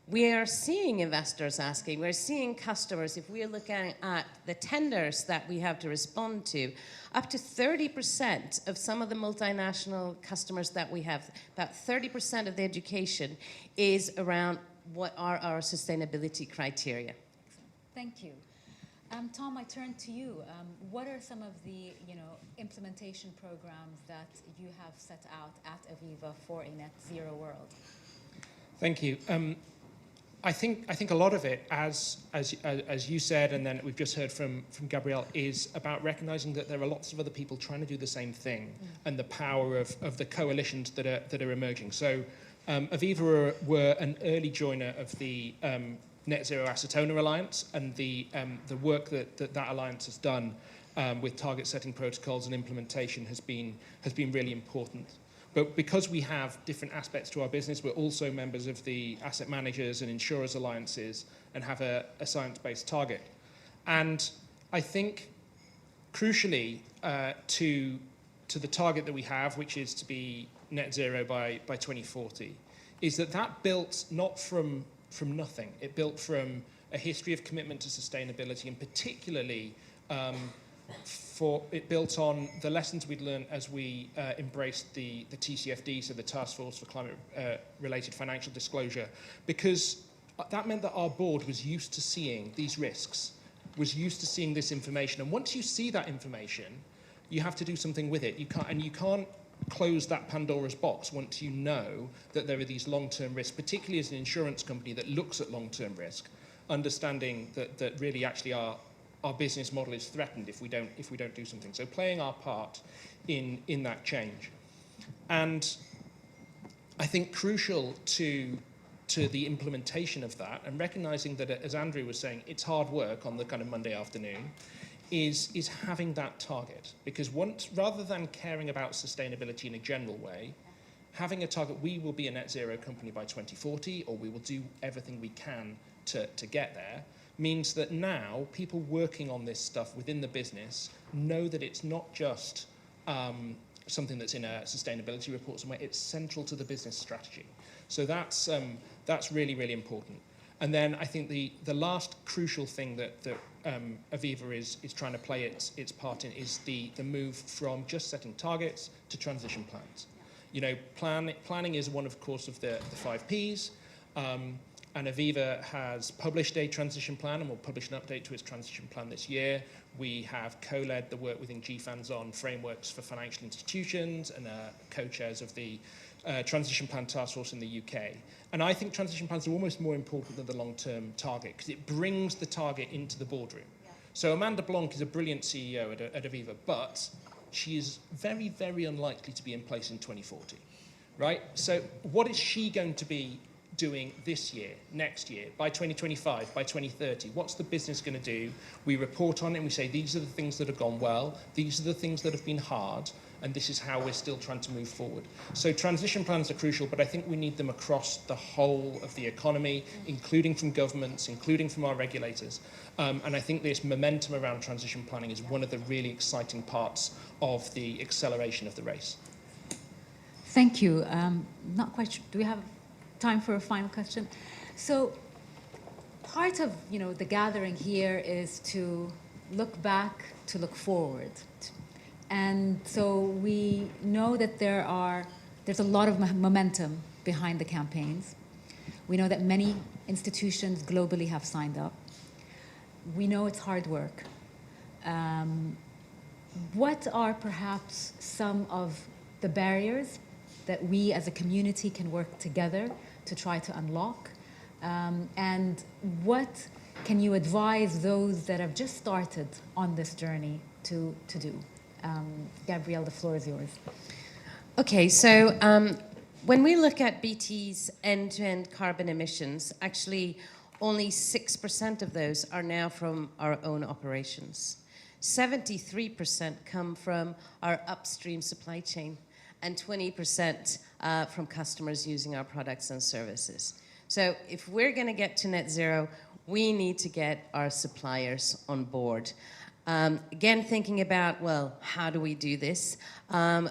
we are seeing investors asking, we're seeing customers, if we're looking at the tenders that we have to respond to, up to 30% of some of the multinational customers that we have, about 30% of the education is around what are our sustainability criteria. Thank you. Tom, I turn to you. What are some of the, you know, implementation programs that you have set out at Aviva for a net zero world? Thank you. I think a lot of it, as you said, and then we've just heard from Gabrielle, is about recognizing that there are lots of other people trying to do the same thing, and the power of the coalitions that are emerging. So Aviva were an early joiner of the Net Zero Acetona Alliance, and the work that alliance has done with target setting protocols and implementation has been really important. But because we have different aspects to our business, we're also members of the asset managers and insurers alliances and have a science-based target. And I think, crucially, to the target that we have, which is to be net zero by 2040, is that built not from nothing. It built from a history of commitment to sustainability, and particularly it built on the lessons we'd learned as we embraced the TCFD, so the Task Force for Climate-Related Financial Disclosure, because that meant that our board was used to seeing these risks, was used to seeing this information. And once you see that information, you have to do something with it. You can't close that Pandora's box once you know that there are these long-term risks, particularly as an insurance company that looks at long-term risk, understanding that really actually our business model is threatened if we don't do something. So playing our part in that change. And I think crucial to the implementation of that, and recognizing that, as Andrew was saying, it's hard work on the kind of Monday afternoon, is having that target. Because rather than caring about sustainability in a general way, having a target, we will be a net zero company by 2040, or we will do everything we can to get there, means that now people working on this stuff within the business know that it's not just something that's in a sustainability report somewhere, it's central to the business strategy. So that's really, really important. And then I think the last crucial thing that Aviva is trying to play its part in is the move from just setting targets to transition plans. You know, planning is one, of course, of the 5 Ps. And Aviva has published a transition plan, and will publish an update to its transition plan this year. We have co-led the work within GFANZ on frameworks for financial institutions, and co-chairs of the Transition Plan Task Force in the UK. And I think transition plans are almost more important than the long-term target, because it brings the target into the boardroom. Yeah. So Amanda Blanc is a brilliant CEO at Aviva, but she is very, very unlikely to be in place in 2040, right? So what is she going to be doing this year, next year, by 2025, by 2030? What's the business going to do? We report on it and we say, these are the things that have gone well, these are the things that have been hard, and this is how we're still trying to move forward. So transition plans are crucial, but I think we need them across the whole of the economy, including from governments, including from our regulators. And I think this momentum around transition planning is one of the really exciting parts of the acceleration of the race. Thank you. Not quite sure. Do we have time for a final question? So part of, you know, the gathering here is to look back, to look forward. And so we know that there's a lot of momentum behind the campaigns. We know that many institutions globally have signed up. We know it's hard work. What are perhaps some of the barriers that we as a community can work together to try to unlock? And what can you advise those that have just started on this journey to do? Gabrielle, the floor is yours. Okay, so when we look at BT's end-to-end carbon emissions, actually only 6% of those are now from our own operations. 73% come from our upstream supply chain, and 20% from customers using our products and services. So if we're going to get to net zero, we need to get our suppliers on board. Again, thinking about, well, how do we do this?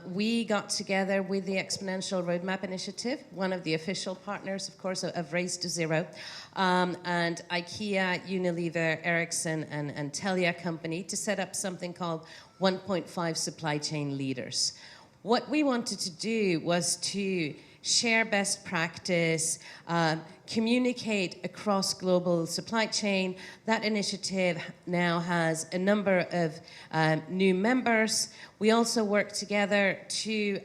We got together with the Exponential Roadmap Initiative, one of the official partners, of course, of Race to Zero, and IKEA, Unilever, Ericsson, and Telia Company to set up something called 1.5 supply chain leaders. What we wanted to do was to share best practice, communicate across global supply chain. That initiative now has a number of new members. We also work together to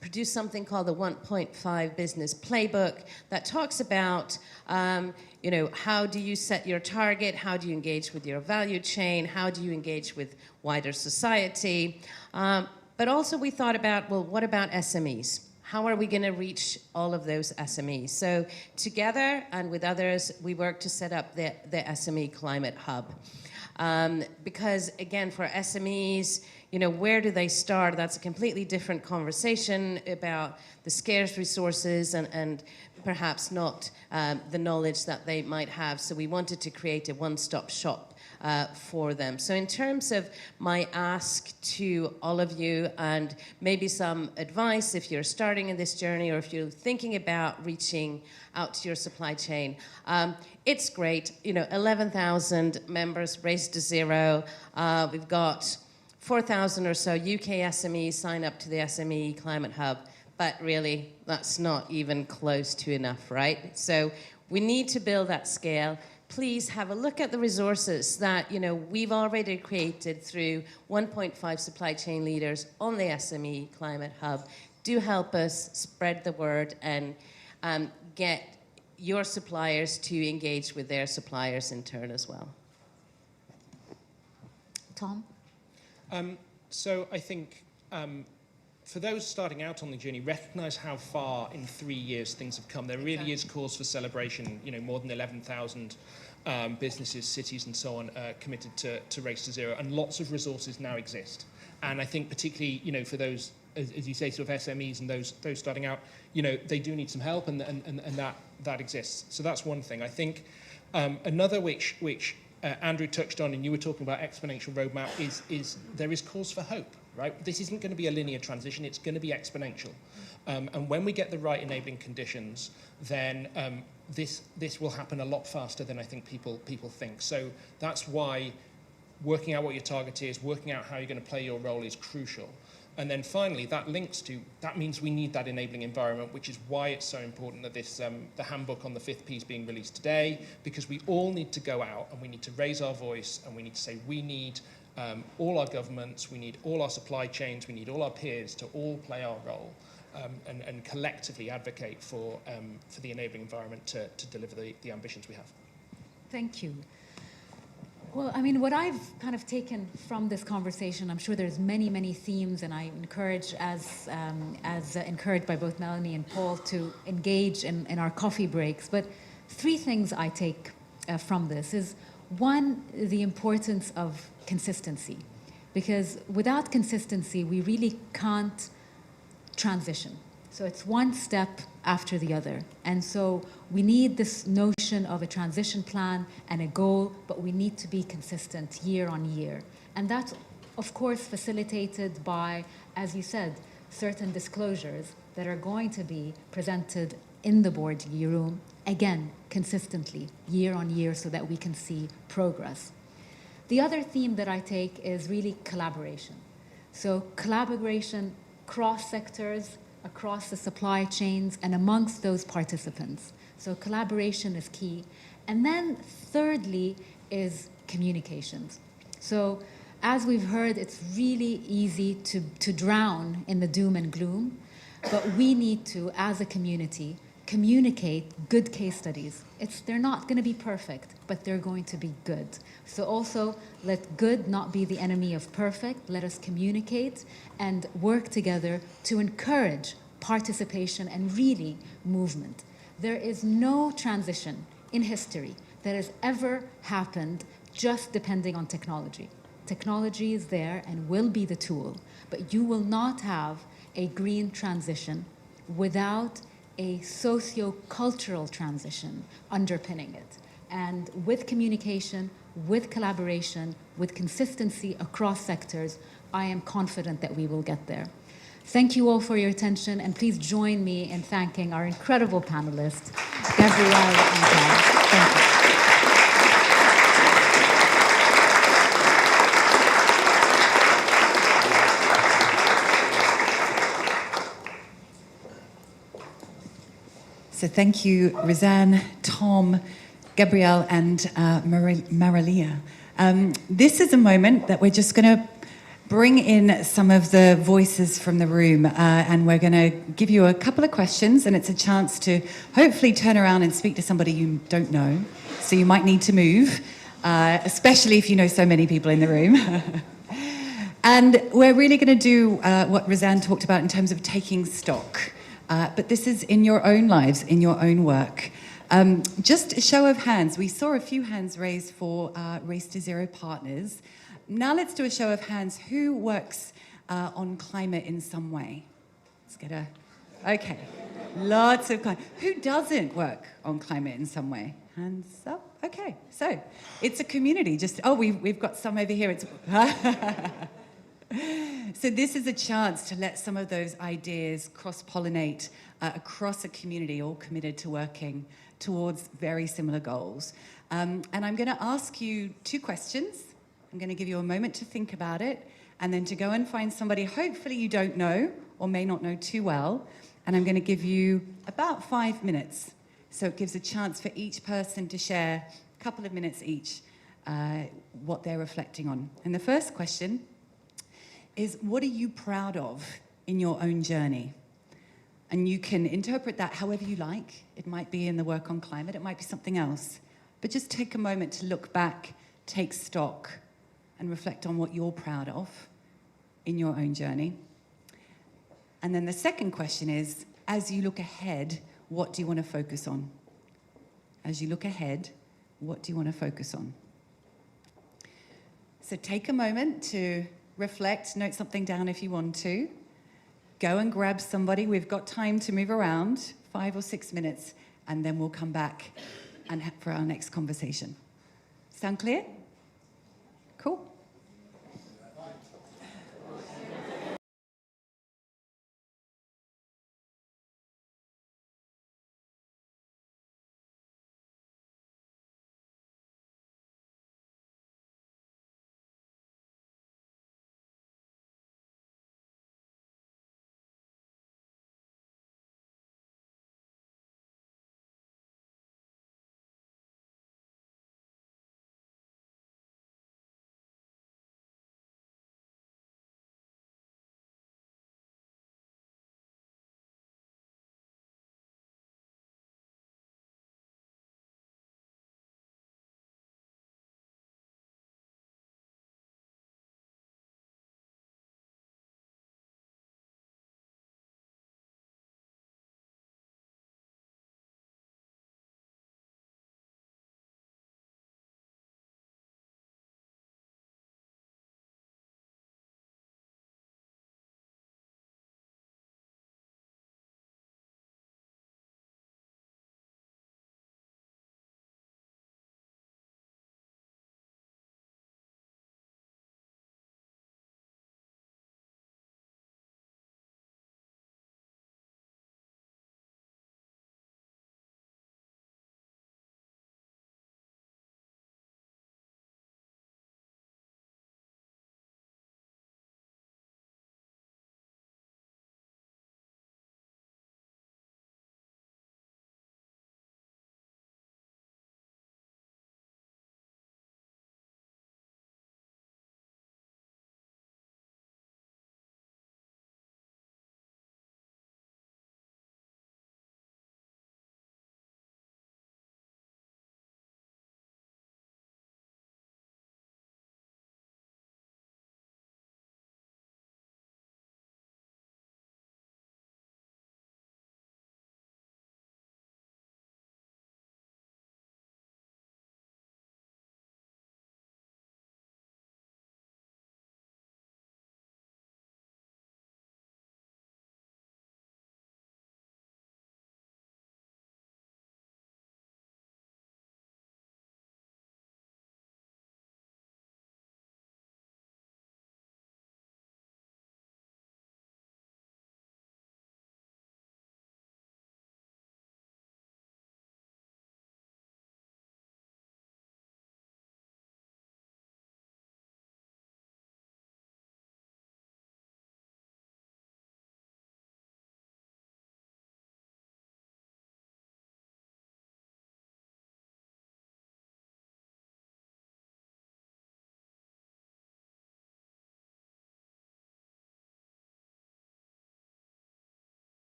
produce something called the 1.5 Business Playbook that talks about how do you set your target, how do you engage with your value chain, how do you engage with wider society. But also we thought about, well, what about SMEs? How are we going to reach all of those SMEs? So together and with others, we worked to set up the SME Climate Hub. Because again, for SMEs, where do they start? That's a completely different conversation about the scarce resources and perhaps not the knowledge that they might have. So we wanted to create a one-stop shop for them. So in terms of my ask to all of you, and maybe some advice if you're starting in this journey or if you're thinking about reaching out to your supply chain, it's great. 11,000 members, Race to Zero. We've got 4,000 or so UK SMEs sign up to the SME Climate Hub, but really that's not even close to enough, right? So we need to build that scale. Please have a look at the resources that we've already created through 1.5 supply chain leaders on the SME Climate Hub. Do help us spread the word and get your suppliers to engage with their suppliers in turn as well. Tom? So I think for those starting out on the journey, recognize how far in 3 years things have come. There really is cause for celebration. More than 11,000 businesses, cities, and so on committed to Race to Zero, and lots of resources now exist. And I think particularly, for those, as you say, sort of SMEs and those starting out, they do need some help, and that exists. So that's one thing. I think another which Andrew touched on, and you were talking about exponential roadmap, is there is cause for hope. Right? This isn't going to be a linear transition, it's going to be exponential. And when we get the right enabling conditions, then this will happen a lot faster than I think people think. So that's why working out what your target is, working out how you're going to play your role is crucial. And then finally, that means we need that enabling environment, which is why it's so important that the handbook on the 5th P is being released today, because we all need to go out and we need to raise our voice and we need to say we need all our governments, we need all our supply chains, we need all our peers to all play our role and collectively advocate for the enabling environment to deliver the ambitions we have. Thank you. Well, I mean, what I've kind of taken from this conversation, I'm sure there's many, many themes, and I encourage, as encouraged by both Melanie and Paul, to engage in our coffee breaks. But 3 things I take from this is, one, the importance of consistency, because without consistency, we really can't transition. So it's one step after the other. And so we need this notion of a transition plan and a goal, but we need to be consistent year on year. And that's, of course, facilitated by, as you said, certain disclosures that are going to be presented in the board room, again, consistently, year on year, so that we can see progress. The other theme that I take is really collaboration. So collaboration across sectors, across the supply chains, and amongst those participants. So collaboration is key. And then thirdly is communications. So as we've heard, it's really easy to drown in the doom and gloom, but we need to, as a community, communicate good case studies. They're not going to be perfect, but they're going to be good. So also, let good not be the enemy of perfect. Let us communicate and work together to encourage participation and really movement. There is no transition in history that has ever happened just depending on technology. Technology is there and will be the tool, but you will not have a green transition without a socio-cultural transition underpinning it. And with communication, with collaboration, with consistency across sectors, I am confident that we will get there. Thank you all for your attention, and please join me in thanking our incredible panelists, Gabrielle and Jan. Thank you. So thank you, Rizan, Tom, Gabrielle, and Marilia. This is a moment that we're just going to bring in some of the voices from the room, and we're going to give you a couple of questions, and it's a chance to hopefully turn around and speak to somebody you don't know. So you might need to move, especially if you know so many people in the room. And we're really going to do what Rizan talked about in terms of taking stock. But this is in your own lives, in your own work. Just a show of hands. We saw a few hands raised for Race to Zero partners. Now let's do a show of hands. Who works on climate in some way? Let's get a... Okay. Lots of... Who doesn't work on climate in some way? Hands up. Okay. So it's a community. Just... Oh, we've got some over here. It's... So this is a chance to let some of those ideas cross-pollinate across a community, all committed to working towards very similar goals. And I'm going to ask you two questions. I'm going to give you a moment to think about it, and then to go and find somebody hopefully you don't know or may not know too well. And I'm going to give you about 5 minutes. So it gives a chance for each person to share a couple of minutes each what they're reflecting on. And the first question is, what are you proud of in your own journey? And you can interpret that however you like. It might be in the work on climate, it might be something else. But just take a moment to look back, take stock, and reflect on what you're proud of in your own journey. And then the second question is, as you look ahead, what do you want to focus on? As you look ahead, what do you want to focus on? So take a moment to reflect, note something down if you want to. Go and grab somebody. We've got time to move around, 5 or 6 minutes, and then we'll come back and for our next conversation. Sound clear? Cool.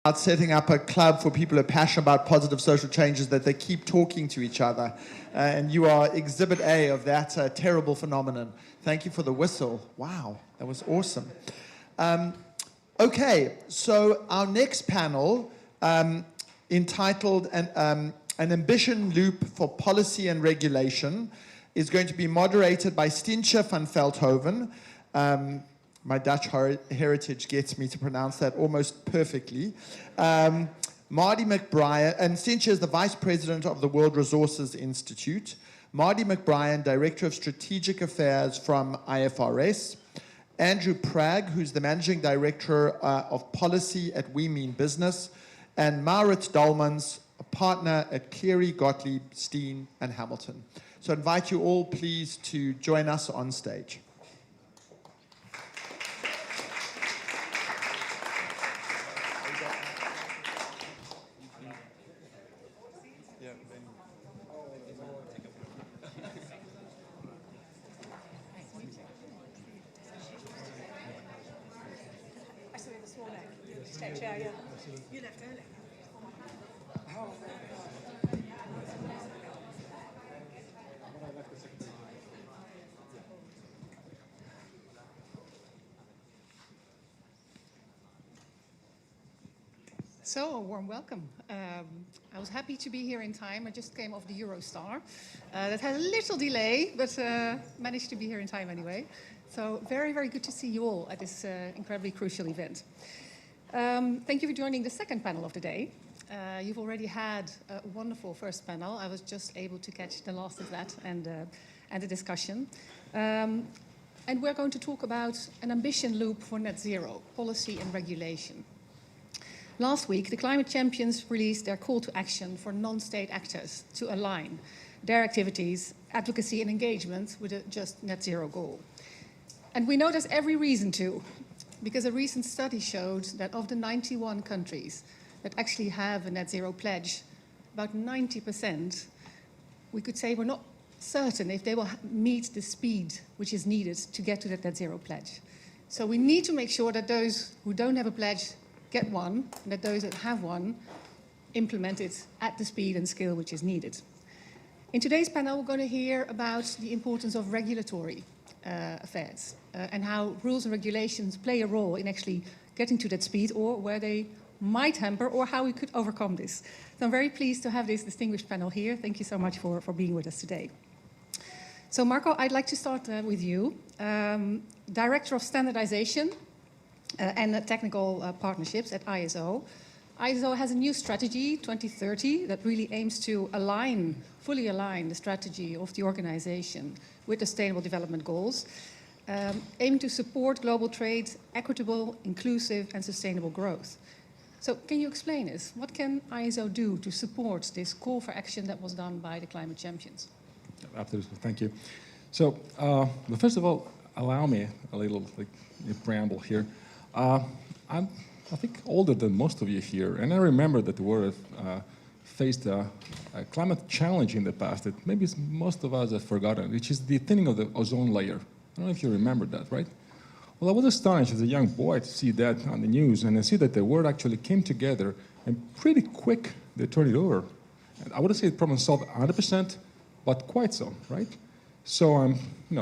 about setting up a club for people who are passionate about positive social changes, that they keep talking to each other. And you are exhibit A of that terrible phenomenon. Thank you for the whistle. Wow, that was awesome. Okay, so our next panel, entitled An Ambition Loop for Policy and Regulation, is going to be moderated by Stientje van Veldhoven. My Dutch heritage gets me to pronounce that almost perfectly. Marty McBrien, and Stientje is the Vice President of the World Resources Institute. Marty McBrien, Director of Strategic Affairs from IFRS. Andrew Pragg, who's the Managing Director of Policy at We Mean Business. And Maurits Dalmans, a partner at Cleary, Gottlieb, Steen, and Hamilton. So I invite you all, please, to join us on stage. So, a warm welcome. I was happy to be here in time. I just came off the Eurostar. That had a little delay, but managed to be here in time anyway. So, very, very good to see you all at this incredibly crucial event. Thank you for joining the second panel of the day. You've already had a wonderful first panel. I was just able to catch the last of that and the discussion. And we're going to talk about an ambition loop for net zero, policy and regulation. Last week, the climate champions released their call to action for non-state actors to align their activities, advocacy and engagement with a just net zero goal. And we know there's every reason to, because a recent study showed that of the 91 countries that actually have a net zero pledge, about 90%, we could say we're not certain if they will meet the speed which is needed to get to that net zero pledge. So we need to make sure that those who don't have a pledge get one, and that those that have one implement it at the speed and scale which is needed. In today's panel, we're going to hear about the importance of regulatory affairs and how rules and regulations play a role in actually getting to that speed, or where they might hamper, or how we could overcome this. So I'm very pleased to have this distinguished panel here. Thank you so much for being with us today. So Marco, I'd like to start with you. Director of Standardization and Technical Partnerships at ISO. ISO has a new strategy, 2030, that really aims to fully align the strategy of the organization with the Sustainable Development Goals, aiming to support global trade, equitable, inclusive, and sustainable growth. So can you explain this? What can ISO do to support this call for action that was done by the climate champions? Absolutely, thank you. So, first of all, allow me a little preamble here. I'm, I think, older than most of you here, and I remember that the world faced a climate challenge in the past that maybe most of us have forgotten, which is the thinning of the ozone layer. I don't know if you remember that, right? Well, I was astonished as a young boy to see that on the news, and I see that the world actually came together, and pretty quick they turned it over. And I wouldn't say the problem solved 100%, but quite so, right? So I'm,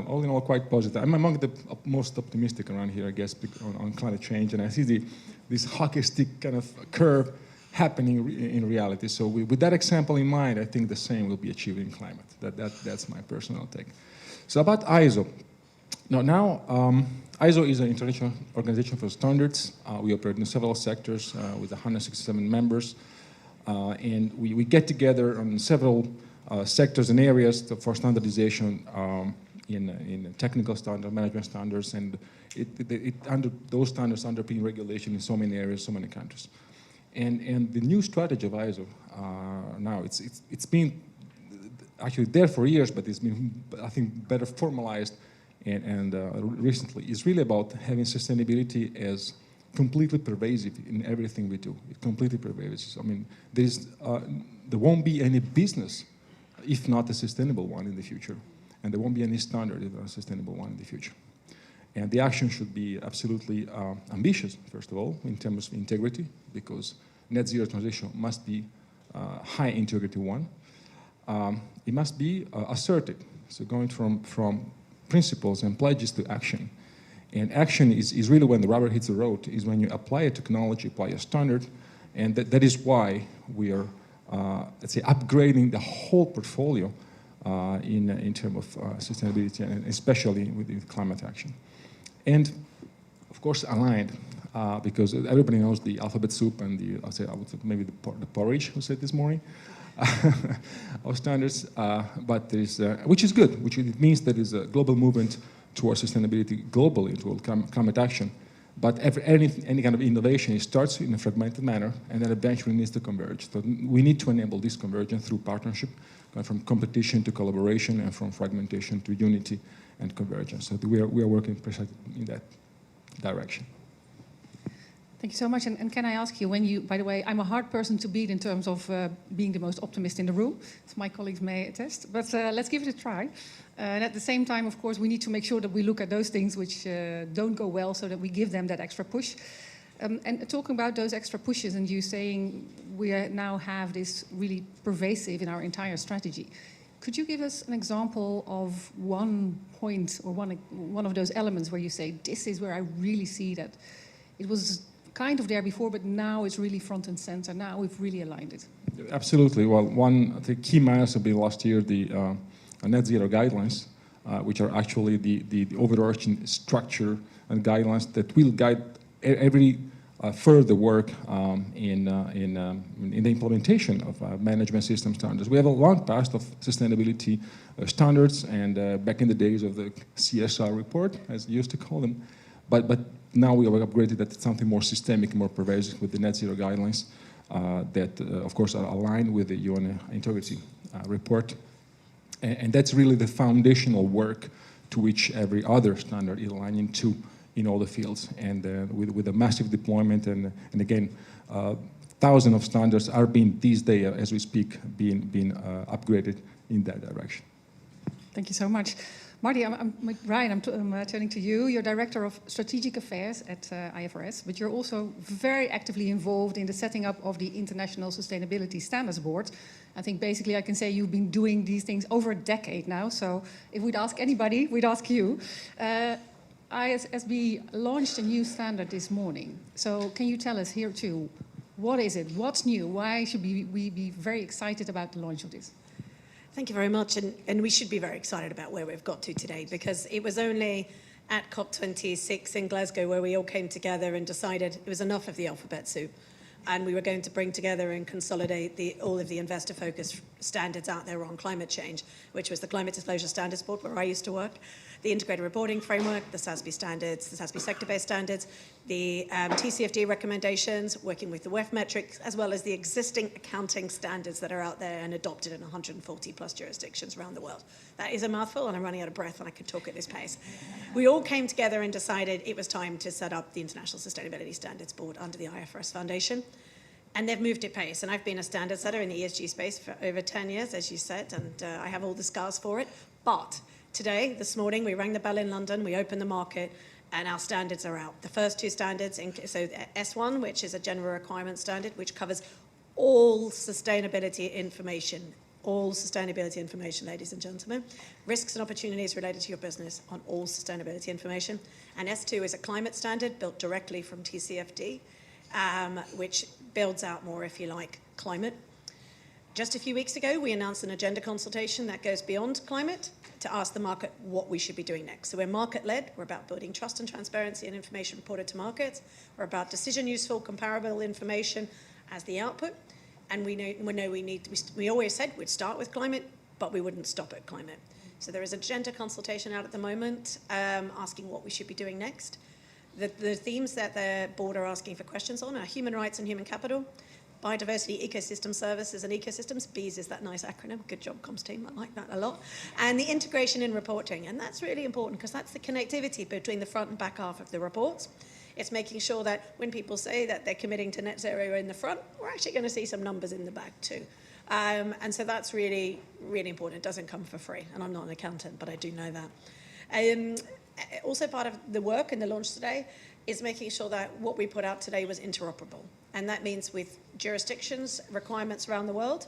all in all, quite positive. I'm among the most optimistic around here, I guess, on climate change, and I see this hockey stick kind of curve happening in reality. So with that example in mind, I think the same will be achieved in climate. That's my personal take. So about ISO. Now ISO is an international organization for standards. We operate in several sectors with 167 members, and we get together on several sectors and areas for standardization in technical standards, management standards, and those standards underpin regulation in so many areas, so many countries. And the new strategy of ISO now, it's been actually there for years, but it's been, I think, better formalized and recently. It's really about having sustainability as completely pervasive in everything we do. It's completely pervasive. I mean, there won't be any business if not a sustainable one in the future. And there won't be any standard if not a sustainable one in the future. And the action should be absolutely ambitious, first of all, in terms of integrity, because net zero transition must be high integrity one. It must be assertive, so going from principles and pledges to action. And action is really when the rubber hits the road, is when you apply a technology, apply a standard, and that is why we are, let's say, upgrading the whole portfolio in terms of sustainability, and especially with climate action. And, of course, aligned, because everybody knows the alphabet soup and I would say maybe the porridge, who said this morning, of standards, but there is, which is good, which it means there is a global movement towards sustainability globally, toward climate action. But any kind of innovation, it starts in a fragmented manner and then eventually needs to converge. So we need to enable this convergence through partnership, from competition to collaboration and from fragmentation to unity and convergence. So we are working precisely in that direction. Thank you so much. And can I ask you, when you, by the way, I'm a hard person to beat in terms of being the most optimist in the room, as my colleagues may attest, but let's give it a try. And at the same time, of course, we need to make sure that we look at those things which don't go well so that we give them that extra push. And talking about those extra pushes and you saying we now have this really pervasive in our entire strategy, could you give us an example of one point or one of those elements where you say, this is where I really see that it was kind of there before, but now it's really front and center. Now we've really aligned it. Absolutely. Well, one of the key milestone will be last year, the net zero guidelines, which are actually the overarching structure and guidelines that will guide every further work in the implementation of management system standards. We have a long past of sustainability standards, and back in the days of the CSR report, as we used to call them, but now we have upgraded that to something more systemic, more pervasive with the net zero guidelines that, of course, are aligned with the UN integrity report. And that's really the foundational work to which every other standard is aligning to in all the fields. And with a massive deployment, and again, thousands of standards are being, these days, as we speak, being upgraded in that direction. Thank you so much. Marty, Ryan, I'm turning to you. You're Director of Strategic Affairs at IFRS, but you're also very actively involved in the setting up of the International Sustainability Standards Board. I think basically I can say you've been doing these things over a decade now, so if we'd ask anybody, we'd ask you. ISSB launched a new standard this morning, so can you tell us here too, what is it, what's new, why should we be very excited about the launch of this? Thank you very much, and we should be very excited about where we've got to today, because it was only at COP26 in Glasgow where we all came together and decided it was enough of the alphabet soup, and we were going to bring together and consolidate all of the investor-focused standards out there on climate change, which was the Climate Disclosure Standards Board, where I used to work, the Integrated Reporting Framework, the SASB standards, the SASB sector-based standards, the TCFD recommendations, working with the WEF metrics, as well as the existing accounting standards that are out there and adopted in 140 plus jurisdictions around the world. That is a mouthful, and I'm running out of breath and I could talk at this pace. We all came together and decided it was time to set up the International Sustainability Standards Board under the IFRS Foundation. And they've moved at pace. And I've been a standard setter in the ESG space for over 10 years, as you said, and I have all the scars for it. But today, this morning, we rang the bell in London, we opened the market, and our standards are out. The first two standards, so S1, which is a general requirement standard, which covers all sustainability information, ladies and gentlemen, risks and opportunities related to your business on all sustainability information. And S2 is a climate standard built directly from TCFD, which builds out more, if you like, climate. Just a few weeks ago, we announced an agenda consultation that goes beyond climate to ask the market what we should be doing next. So we're market-led. We're about building trust and transparency in information reported to markets. We're about decision-useful, comparable information as the output. And we always said we'd start with climate, but we wouldn't stop at climate. So there is an agenda consultation out at the moment asking what we should be doing next. The themes that the board are asking for questions on are human rights and human capital, biodiversity, ecosystem services and ecosystems. BEES is that nice acronym. Good job, comms team. I like that a lot. And the integration in reporting. And that's really important because that's the connectivity between the front and back half of the reports. It's making sure that when people say that they're committing to net zero in the front, we're actually going to see some numbers in the back too. And so that's really, really important. It doesn't come for free. And I'm not an accountant, but I do know that. Also part of the work and the launch today is making sure that what we put out today was interoperable. And that means with jurisdictions, requirements around the world,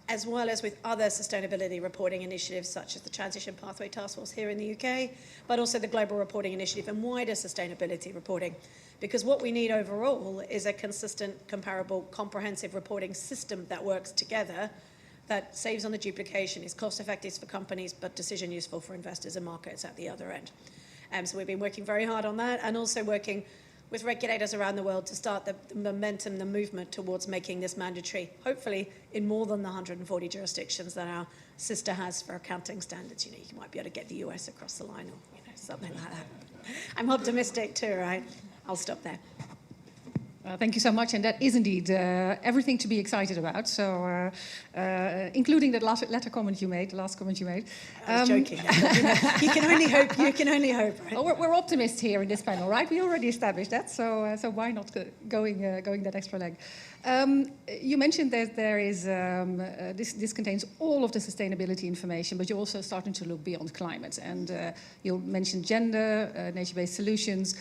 as well as with other sustainability reporting initiatives such as the Transition Pathway Task Force here in the UK, but also the Global Reporting Initiative and wider sustainability reporting. Because what we need overall is a consistent, comparable, comprehensive reporting system that works together, that saves on the duplication, is cost effective for companies, but decision useful for investors and markets at the other end. So we've been working very hard on that, and also working with regulators around the world to start the momentum, the movement towards making this mandatory, hopefully in more than the 140 jurisdictions that our sister has for accounting standards. You know, you might be able to get the US across the line, or something like that. I'm optimistic too, right? I'll stop there. Thank you so much, and that is indeed everything to be excited about. So, including that last comment you made, the last comment you made. I was joking. You can only hope. You can only hope. Right? Oh, we're optimists here in this panel, right? We already established that. So why not going that extra leg? You mentioned that there is this contains all of the sustainability information, but you're also starting to look beyond climate, and you mentioned gender, nature-based solutions.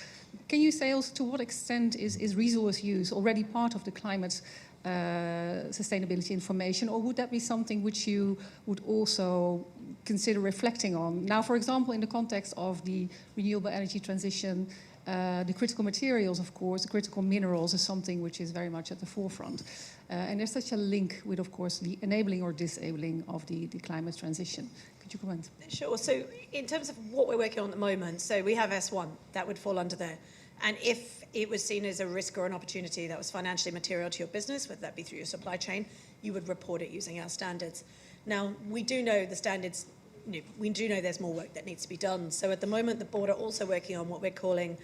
Can you say also to what extent is resource use already part of the climate sustainability information, or would that be something which you would also consider reflecting on? Now, for example, in the context of the renewable energy transition, the critical materials, of course, the critical minerals is something which is very much at the forefront. And there's such a link with, of course, the enabling or disabling of the climate transition. Could you comment? Sure. So in terms of what we're working on at the moment, so we have S1, that would fall under there. And if it was seen as a risk or an opportunity that was financially material to your business, whether that be through your supply chain, you would report it using our standards. Now, we do know the standards, we do know there's more work that needs to be done. So at the moment, the board are also working on what we're calling,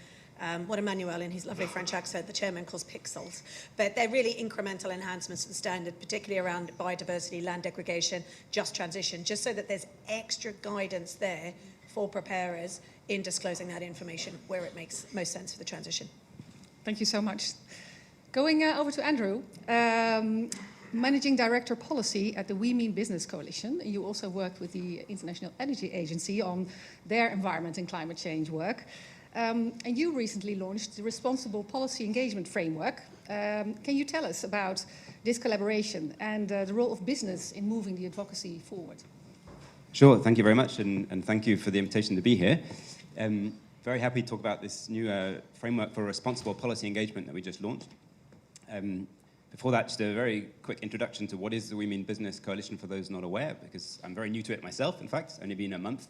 what Emmanuel in his lovely French accent, the chairman, calls pixels. But they're really incremental enhancements to the standard, particularly around biodiversity, land degradation, just transition, just so that there's extra guidance there for preparers in disclosing that information where it makes most sense for the transition. Thank you so much. Going over to Andrew, Managing Director Policy at the We Mean Business Coalition. You also worked with the International Energy Agency on their environment and climate change work. And you recently launched the Responsible Policy Engagement Framework. Can you tell us about this collaboration and the role of business in moving the advocacy forward? Sure, thank you very much, and thank you for the invitation to be here. Very happy to talk about this new framework for responsible policy engagement that we just launched. Before that, just a very quick introduction to what is the We Mean Business Coalition for those not aware, because I'm very new to it myself, in fact. It's only been a month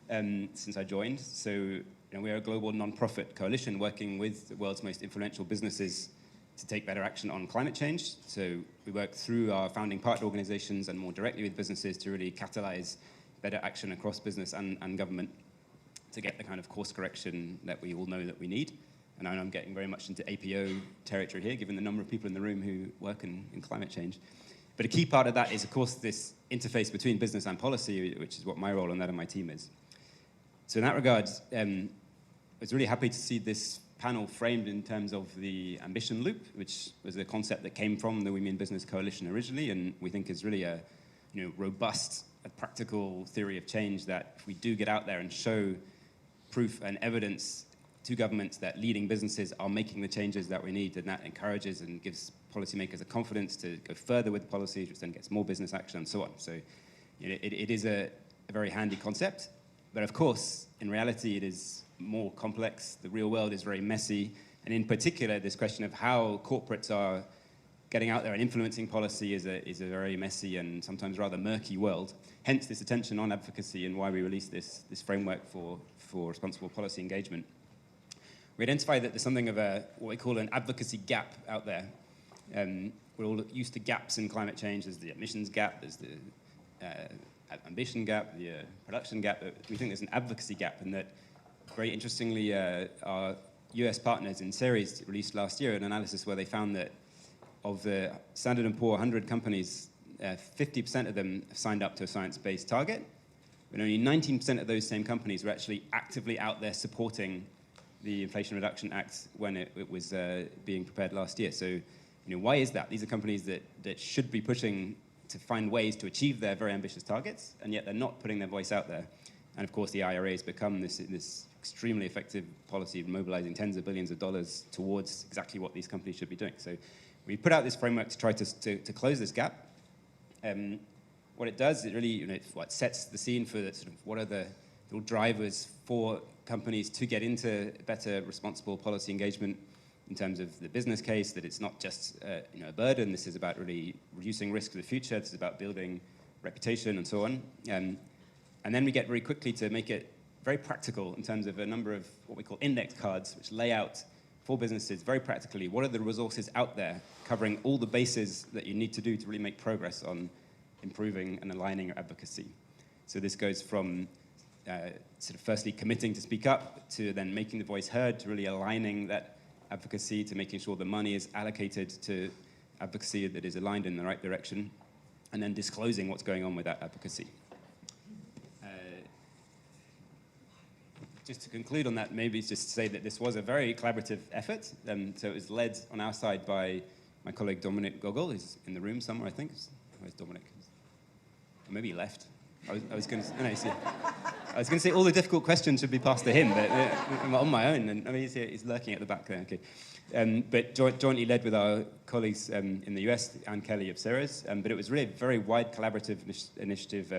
since I joined. So we're a global non-profit coalition working with the world's most influential businesses to take better action on climate change. So we work through our founding partner organizations and more directly with businesses to really catalyze better action across business and government to get the kind of course correction that we all know that we need. And I'm getting very much into APO territory here, given the number of people in the room who work in climate change. But a key part of that is, of course, this interface between business and policy, which is what my role and that of my team is. So in that regard, I was really happy to see this panel framed in terms of the ambition loop, which was a concept that came from the We Mean Business Coalition originally, and we think is really a robust, a practical theory of change that if we do get out there and show proof and evidence to governments that leading businesses are making the changes that we need, and that encourages and gives policymakers a confidence to go further with policies, which then gets more business action and so on. So it is a very handy concept, but of course, in reality, it is more complex. The real world is very messy, and in particular, this question of how corporates are getting out there and influencing policy is a very messy and sometimes rather murky world. Hence this attention on advocacy and why we released this framework for responsible policy engagement. We identified that there's something of what we call an advocacy gap out there. We're all used to gaps in climate change. There's the emissions gap, there's the ambition gap, the production gap. We think there's an advocacy gap, and that, very interestingly, our US partners in Ceres released last year an analysis where they found that of the Standard & Poor's 100 companies, 50% of them have signed up to a science-based target, but only 19% of those same companies were actually actively out there supporting the Inflation Reduction Act when it was being prepared last year. So, why is that? These are companies that should be pushing to find ways to achieve their very ambitious targets, and yet they're not putting their voice out there. And of course, the IRA has become this extremely effective policy of mobilizing tens of billions of dollars towards exactly what these companies should be doing. So we put out this framework to try to close this gap. What it does, it really it sets the scene for sort of what are the real drivers for companies to get into better responsible policy engagement in terms of the business case, that it's not just a burden. This is about really reducing risk for the future. This is about building reputation and so on. And then we get very quickly to make it very practical in terms of a number of what we call index cards, which lay out for businesses very practically what are the resources out there covering all the bases that you need to do to really make progress on improving and aligning your advocacy. So this goes from sort of firstly committing to speak up, to then making the voice heard, to really aligning that advocacy, to making sure the money is allocated to advocacy that is aligned in the right direction, and then disclosing what's going on with that advocacy. Just to conclude on that, maybe just to say that this was a very collaborative effort. So it was led on our side by my colleague Dominic Gogol, who's in the room somewhere, I think. Where's Dominic? Or maybe he left. I was going to say all the difficult questions should be passed to him, but I'm on my own. And I mean, he's lurking at the back there. Okay, but jointly led with our colleagues in the US, Anne Kelly of Ceres. But it was really a very wide collaborative initiative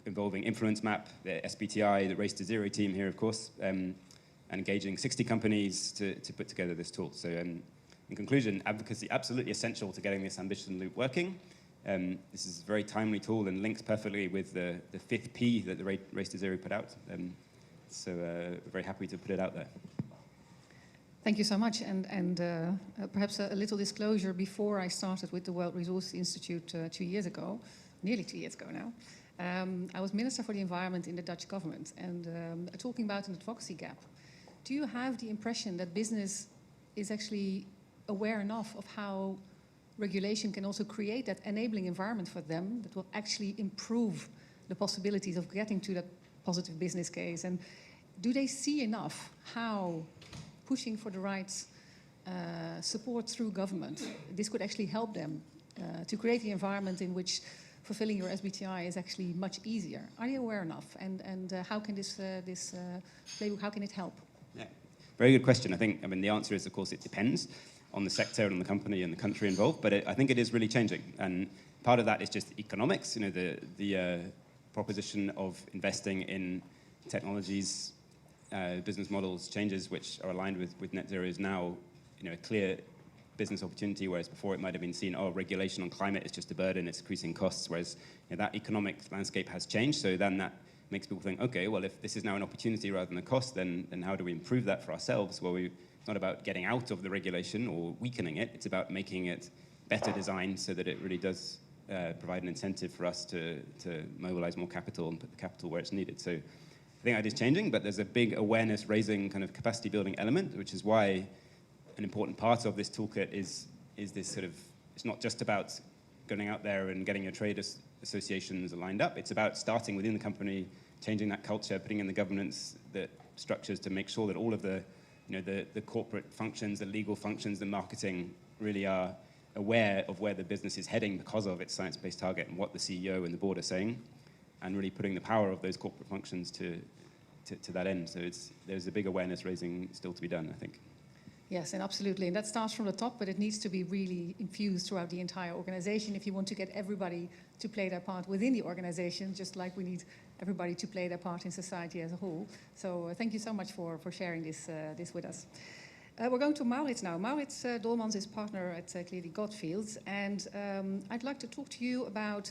involving Influence Map, the SBTI, the Race to Zero team here, of course, and engaging 60 companies to put together this tool. So, in conclusion, advocacy absolutely essential to getting this ambition loop working. This is a very timely tool and links perfectly with the fifth P that the Race to Zero put out. So we're very happy to put it out there. Thank you so much. And perhaps a little disclosure, before I started with the World Resources Institute 2 years ago, nearly 2 years ago now, I was Minister for the Environment in the Dutch government, and talking about an advocacy gap. Do you have the impression that business is actually aware enough of how regulation can also create that enabling environment for them that will actually improve the possibilities of getting to that positive business case? And do they see enough how pushing for the right support through government, this could actually help them to create the environment in which fulfilling your SBTI is actually much easier? Are you aware enough? And how can this playbook, how can it help? Yeah, very good question. I mean, the answer is, of course, it depends on the sector and the company and the country involved, but I think it is really changing. And part of that is just economics. The proposition of investing in technologies, business models, changes which are aligned with net zero is now, a clear business opportunity, whereas before it might have been seen, regulation on climate is just a burden, it's increasing costs, whereas that economic landscape has changed. So then that makes people think, okay, well, if this is now an opportunity rather than a cost, then how do we improve that for ourselves? Well, it's not about getting out of the regulation or weakening it, it's about making it better designed so that it really does provide an incentive for us to mobilize more capital and put the capital where it's needed. So I think that is changing, but there's a big awareness raising kind of capacity building element, which is why an important part of this toolkit is this sort of, it's not just about going out there and getting your trade associations lined up. It's about starting within the company, changing that culture, putting in the governance, the structures to make sure that all of the corporate functions, the legal functions, the marketing really are aware of where the business is heading because of its science-based target and what the CEO and the board are saying, and really putting the power of those corporate functions to that end. So there's a big awareness raising still to be done, I think. Yes, and absolutely. And that starts from the top, but it needs to be really infused throughout the entire organization if you want to get everybody to play their part within the organization, just like we need everybody to play their part in society as a whole. So thank you so much for sharing this with us. We're going to Maurits now. Maurits Dolmans is partner at Clearly Godfields, and I'd like to talk to you about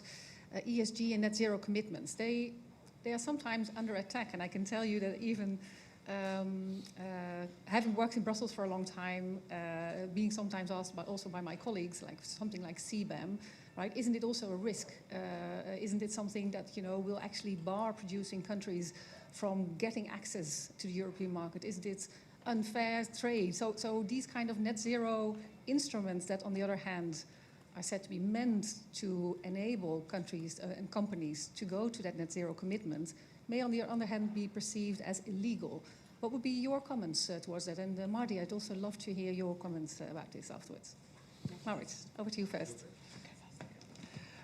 ESG and net zero commitments. They are sometimes under attack, and I can tell you that even having worked in Brussels for a long time, being sometimes asked also by my colleagues, like something like CBAM, right? Isn't it also a risk? Isn't it something that will actually bar producing countries from getting access to the European market? Isn't it unfair trade? So these kind of net zero instruments that, on the other hand, are said to be meant to enable countries and companies to go to that net zero commitment may, on the other hand, be perceived as illegal. What would be your comments towards that? And Marty, I'd also love to hear your comments about this afterwards. Maurits, over to you first.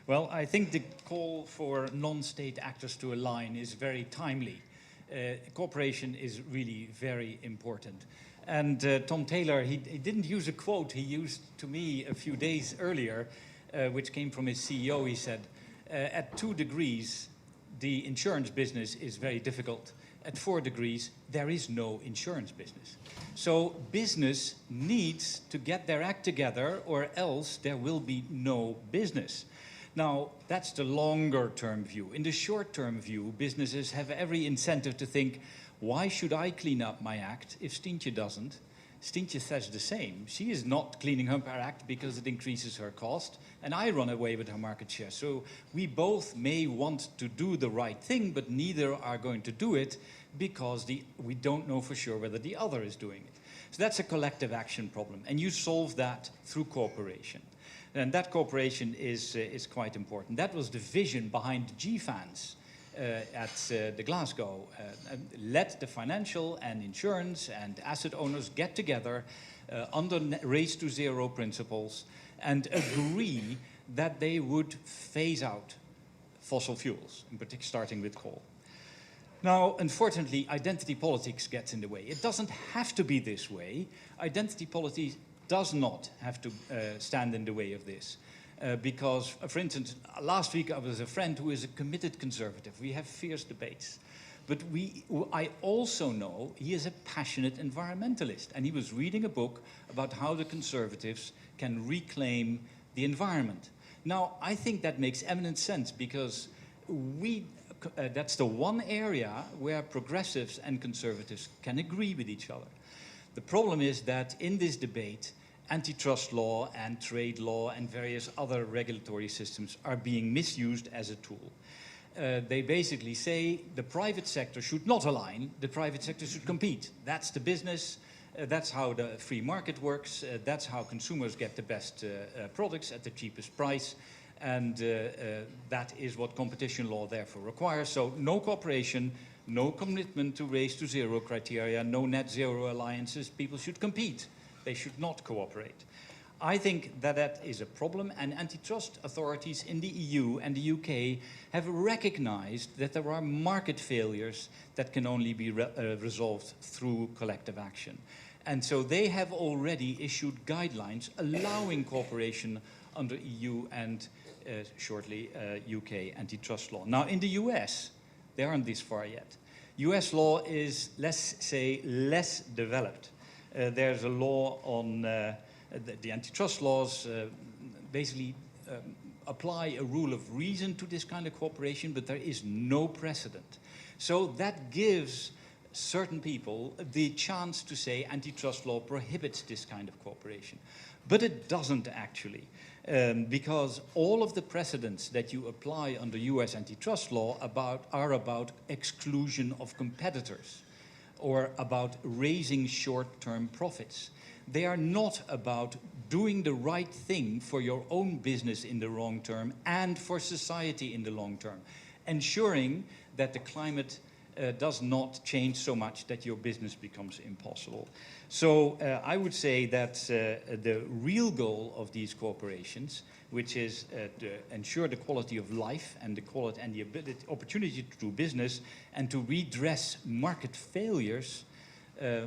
Well, I think the call for non-state actors to align is very timely. Cooperation is really very important. And Tom Taylor, he didn't use a quote he used to me a few days earlier, which came from his CEO. He said, at 2 degrees, the insurance business is very difficult. At 4 degrees, there is no insurance business. So business needs to get their act together, or else there will be no business. Now, that's the longer-term view. In the short-term view, businesses have every incentive to think, why should I clean up my act if Stientje doesn't? Stientje says the same. She is not cleaning up her act because it increases her cost, and I run away with her market share. So we both may want to do the right thing, but neither are going to do it because we don't know for sure whether the other is doing it. So that's a collective action problem, and you solve that through cooperation. And that cooperation is quite important. That was the vision behind the GFANs at the Glasgow. Let the financial and insurance and asset owners get together under race to zero principles and agree that they would phase out fossil fuels, in particular starting with coal. Now, unfortunately, identity politics gets in the way. It doesn't have to be this way. Identity politics does not have to stand in the way of this. Because, for instance, last week I was a friend who is a committed conservative. We have fierce debates. But I also know he is a passionate environmentalist. And he was reading a book about how the conservatives can reclaim the environment. Now, I think that makes eminent sense because that's the one area where progressives and conservatives can agree with each other. The problem is that in this debate, antitrust law and trade law and various other regulatory systems are being misused as a tool. They basically say the private sector should not align, the private sector should compete. That's the business, that's how the free market works, that's how consumers get the best products at the cheapest price, and that is what competition law therefore requires. So no cooperation, no commitment to race to zero criteria, no net zero alliances. People should compete. They should not cooperate. I think that is a problem, and antitrust authorities in the EU and the UK have recognized that there are market failures that can only be resolved through collective action. And so they have already issued guidelines allowing cooperation under EU and shortly UK antitrust law. Now in the US, they aren't this far yet. US law is, let's say, less developed. There's a law on the antitrust laws basically apply a rule of reason to this kind of cooperation, but there is no precedent. So that gives certain people the chance to say antitrust law prohibits this kind of cooperation. But it doesn't actually, because all of the precedents that you apply under US antitrust law are about exclusion of competitors or about raising short-term profits. They are not about doing the right thing for your own business in the long term and for society in the long term, ensuring that the climate does not change so much that your business becomes impossible. So I would say that the real goal of these corporations, which is to ensure the quality of life and the quality and the opportunity to do business and to redress market failures,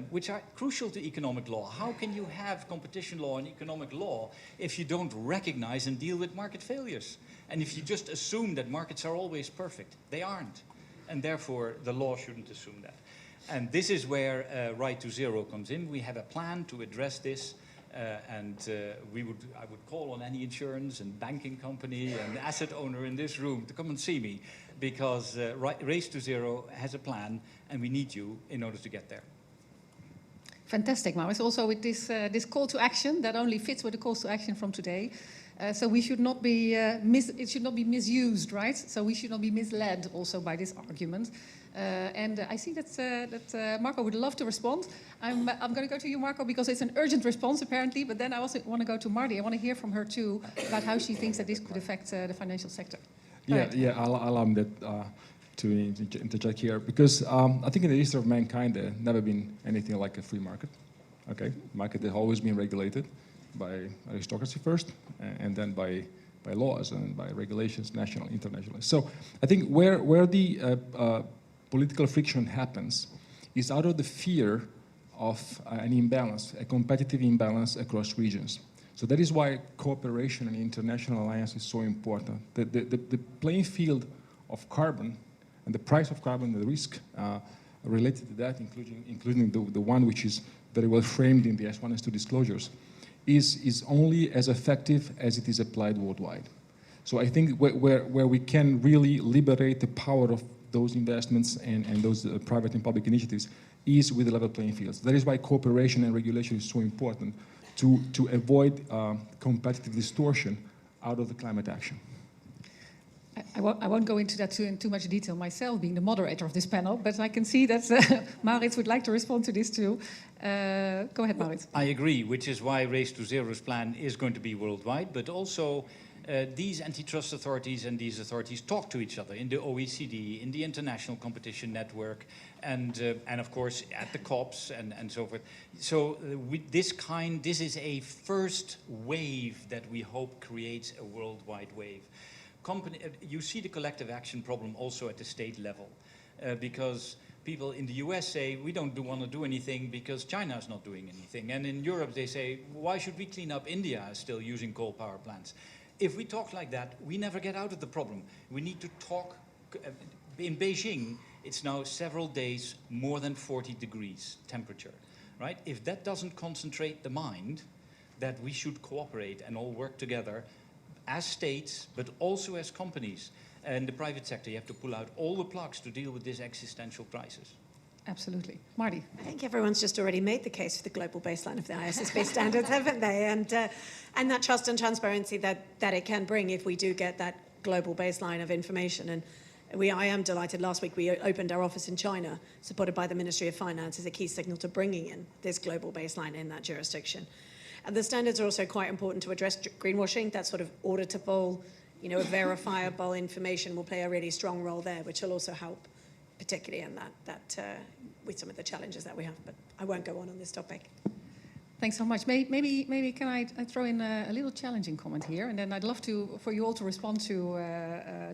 which are crucial to economic law. How can you have competition law and economic law if you don't recognize and deal with market failures? And if you just assume that markets are always perfect? They aren't. And therefore, the law shouldn't assume that. And this is where Right to Zero comes in. We have a plan to address this. I would call on any insurance and banking company and asset owner in this room to come and see me, because Race to Zero has a plan, and we need you in order to get there. Fantastic, Maurits. Also with this call to action that only fits with the calls to action from today. So we should not be it should not be misused, right? So we should not be misled also by this argument. And I see that Marco would love to respond. I'm going to go to you, Marco, because it's an urgent response apparently. But then I also want to go to Marty. I want to hear from her too about how she thinks that this could affect the financial sector. I'll allow me to interject here, because I think in the history of mankind there's never been anything like a free market. Okay, market has always been regulated by aristocracy first, and then by laws and by regulations, national, international. So I think where the political friction happens is out of the fear of an imbalance, a competitive imbalance across regions. So that is why cooperation and international alliance is so important. The playing field of carbon and the price of carbon, the risk related to that, including the one which is very well framed in the S1 and S2 disclosures, is only as effective as it is applied worldwide. So I think where we can really liberate the power of those investments and those private and public initiatives is with the level playing fields. That is why cooperation and regulation is so important to avoid competitive distortion out of the climate action. I won't go into that in too much detail myself, being the moderator of this panel, but I can see that Maurits would like to respond to this too. Go ahead, Maurits. I agree, which is why Race to Zero's plan is going to be worldwide, but also these antitrust authorities and these authorities talk to each other in the OECD, in the International Competition Network, and of course at the COPs and so forth. So with this is a first wave that we hope creates a worldwide wave. You see the collective action problem also at the state level, because people in the US say, we don't want to do anything because China is not doing anything. And in Europe they say, why should we clean up India still using coal power plants? If we talk like that, we never get out of the problem. We need to talk. In Beijing, it's now several days more than 40 degrees temperature, right? If that doesn't concentrate the mind that we should cooperate and all work together as states, but also as companies and the private sector, you have to pull out all the plugs to deal with this existential crisis. Absolutely. Marty? I think everyone's just already made the case for the global baseline of the ISSB standards, haven't they? And that trust and transparency that it can bring if we do get that global baseline of information. And I am delighted. Last week we opened our office in China, supported by the Ministry of Finance, as a key signal to bringing in this global baseline in that jurisdiction. And the standards are also quite important to address greenwashing. That sort of auditable, verifiable information will play a really strong role there, which will also help, particularly in that with some of the challenges that we have. But I won't go on this topic. Thanks so much. Maybe can I throw in a little challenging comment here, and then I'd love for you all to respond to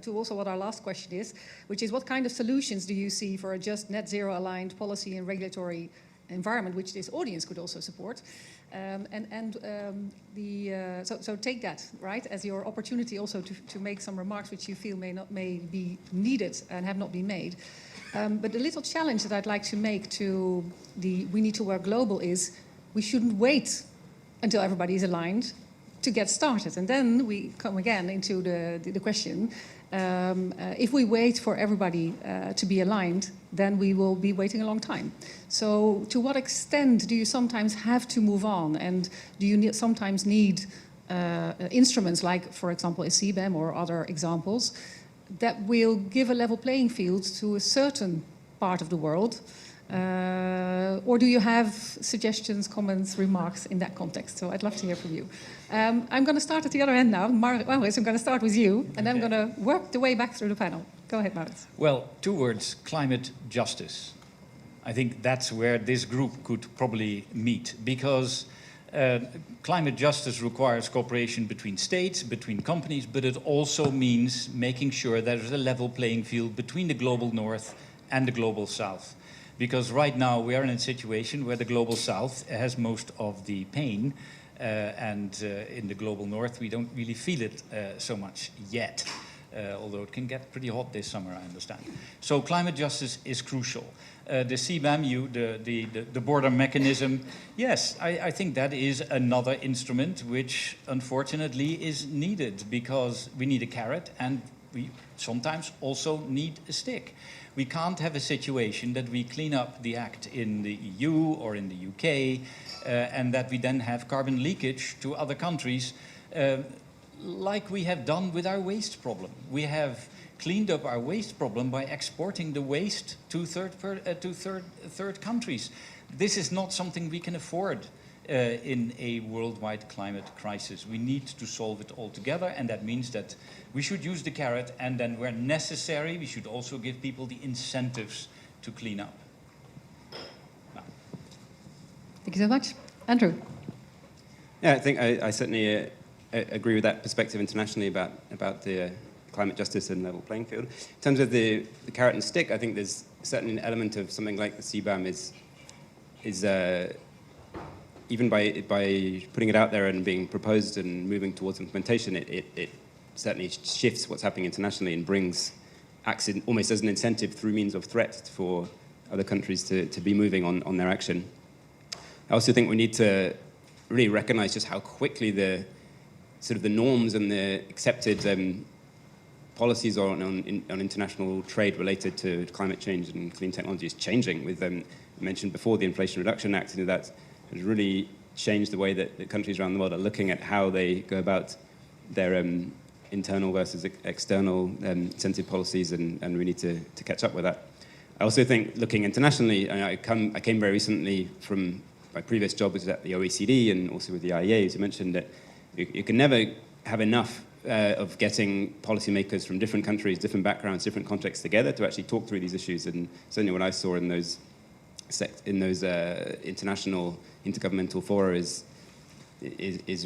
also what our last question is, which is what kind of solutions do you see for a just net zero aligned policy and regulatory environment, which this audience could also support, so take that right as your opportunity also to make some remarks which you feel may be needed and have not been made. But the little challenge that I'd like to make to we need to work global is we shouldn't wait until everybody is aligned to get started. And then we come again into the question, if we wait for everybody to be aligned, then we will be waiting a long time. So to what extent do you sometimes have to move on? And do you sometimes need instruments like, for example, a CBAM or other examples that will give a level playing field to a certain part of the world? Or do you have suggestions, comments, remarks in that context? So I'd love to hear from you. I'm going to start at the other end now. Maurits, I'm going to start with you, and then I'm going to work the way back through the panel. Go ahead, Maurits. Well, 2 words, climate justice. I think that's where this group could probably meet, because climate justice requires cooperation between states, between companies, but it also means making sure there's a level playing field between the global north and the global south. Because right now we are in a situation where the global south has most of the pain, and in the global north we don't really feel it so much yet, although it can get pretty hot this summer, I understand. So climate justice is crucial. The CBAM, the border mechanism, yes, I think that is another instrument which unfortunately is needed, because we need a carrot and we sometimes also need a stick. We can't have a situation that we clean up the act in the EU or in the UK and that we then have carbon leakage to other countries like we have done with our waste problem. We have cleaned up our waste problem by exporting the waste to third countries. This is not something we can afford in a worldwide climate crisis. We need to solve it all together, and that means that we should use the carrot, and then where necessary, we should also give people the incentives to clean up. Now. Thank you so much. Andrew? Yeah, I think I certainly agree with that perspective internationally about the climate justice and level playing field. In terms of the carrot and stick, I think there's certainly an element of something like the CBAM is even by putting it out there and being proposed and moving towards implementation, it certainly shifts what's happening internationally and acts almost as an incentive through means of threat for other countries to be moving on their action. I also think we need to really recognize just how quickly the norms and the accepted policies on international trade related to climate change and clean technology is changing. With mentioned before the Inflation Reduction Act, that has really changed the way that countries around the world are looking at how they go about their internal versus external incentive policies, and we need to catch up with that. I also think looking internationally, I came very recently from my previous job was at the OECD and also with the IEA, as you mentioned, that you can never have enough of getting policymakers from different countries, different backgrounds, different contexts together to actually talk through these issues. And certainly what I saw in those international intergovernmental fora is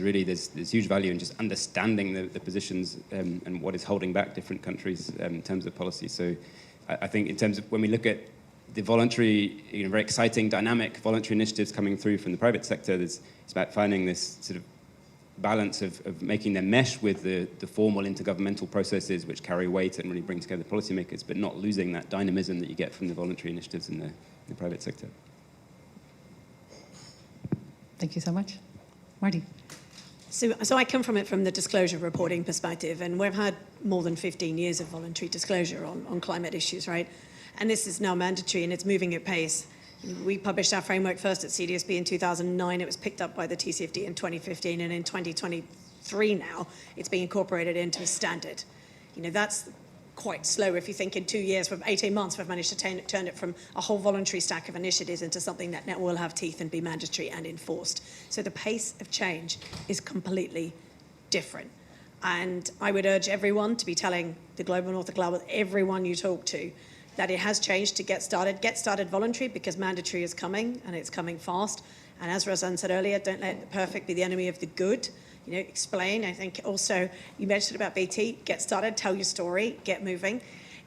really there's huge value in just understanding the positions and what is holding back different countries in terms of policy. So I think in terms of when we look at the voluntary, very exciting, dynamic voluntary initiatives coming through from the private sector, it's about finding this sort of balance of making them mesh with the formal intergovernmental processes which carry weight and really bring together policymakers, but not losing that dynamism that you get from the voluntary initiatives in the private sector. Thank you so much. Marty. So I come from it from the disclosure reporting perspective, and we've had more than 15 years of voluntary disclosure on climate issues, right? And this is now mandatory, and it's moving at pace. We published our framework first at CDSB in 2009. It was picked up by the TCFD in 2015, and in 2023 now, it's being incorporated into a standard. That's quite slow. If you think in 2 years, from 18 months, we've managed to turn it from a whole voluntary stack of initiatives into something that now will have teeth and be mandatory and enforced. So the pace of change is completely different. And I would urge everyone to be telling the Global North, the Global, everyone you talk to, that it has changed to get started. Get started voluntary, because mandatory is coming, and it's coming fast. And as Razan said earlier, don't let the perfect be the enemy of the good. Explain. I think also you mentioned about BT. Get started, tell your story, get moving.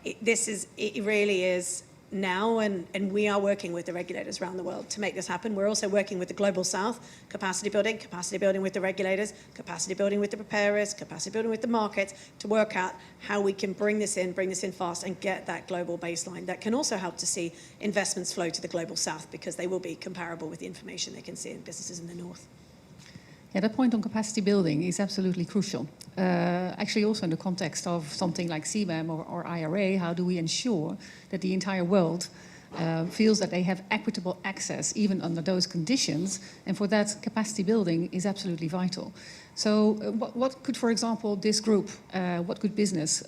It really is now, and we are working with the regulators around the world to make this happen. We're also working with the Global South, capacity building with the regulators, capacity building with the preparers, capacity building with the markets, to work out how we can bring this in fast and get that global baseline. That can also help to see investments flow to the Global South, because they will be comparable with the information they can see in businesses in the North. Yeah, that point on capacity building is absolutely crucial. Actually, also in the context of something like CBAM or IRA, how do we ensure that the entire world feels that they have equitable access even under those conditions? And for that, capacity building is absolutely vital. So what could, for example, this group, what could business,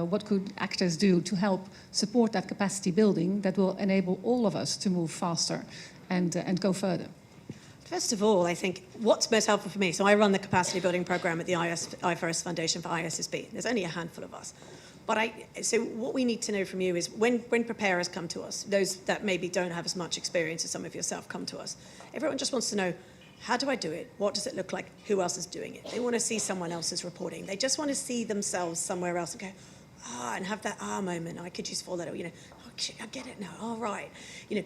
what could actors do to help support that capacity building that will enable all of us to move faster and go further? First of all, I think what's most helpful for me, so I run the capacity building program at the IFRS Foundation for ISSB. There's only a handful of us. So what we need to know from you is when preparers come to us, those that maybe don't have as much experience as some of yourself come to us, everyone just wants to know, how do I do it? What does it look like? Who else is doing it? They want to see someone else's reporting. They just want to see themselves somewhere else and go, and have that moment. I could just follow that, I get it now. All right.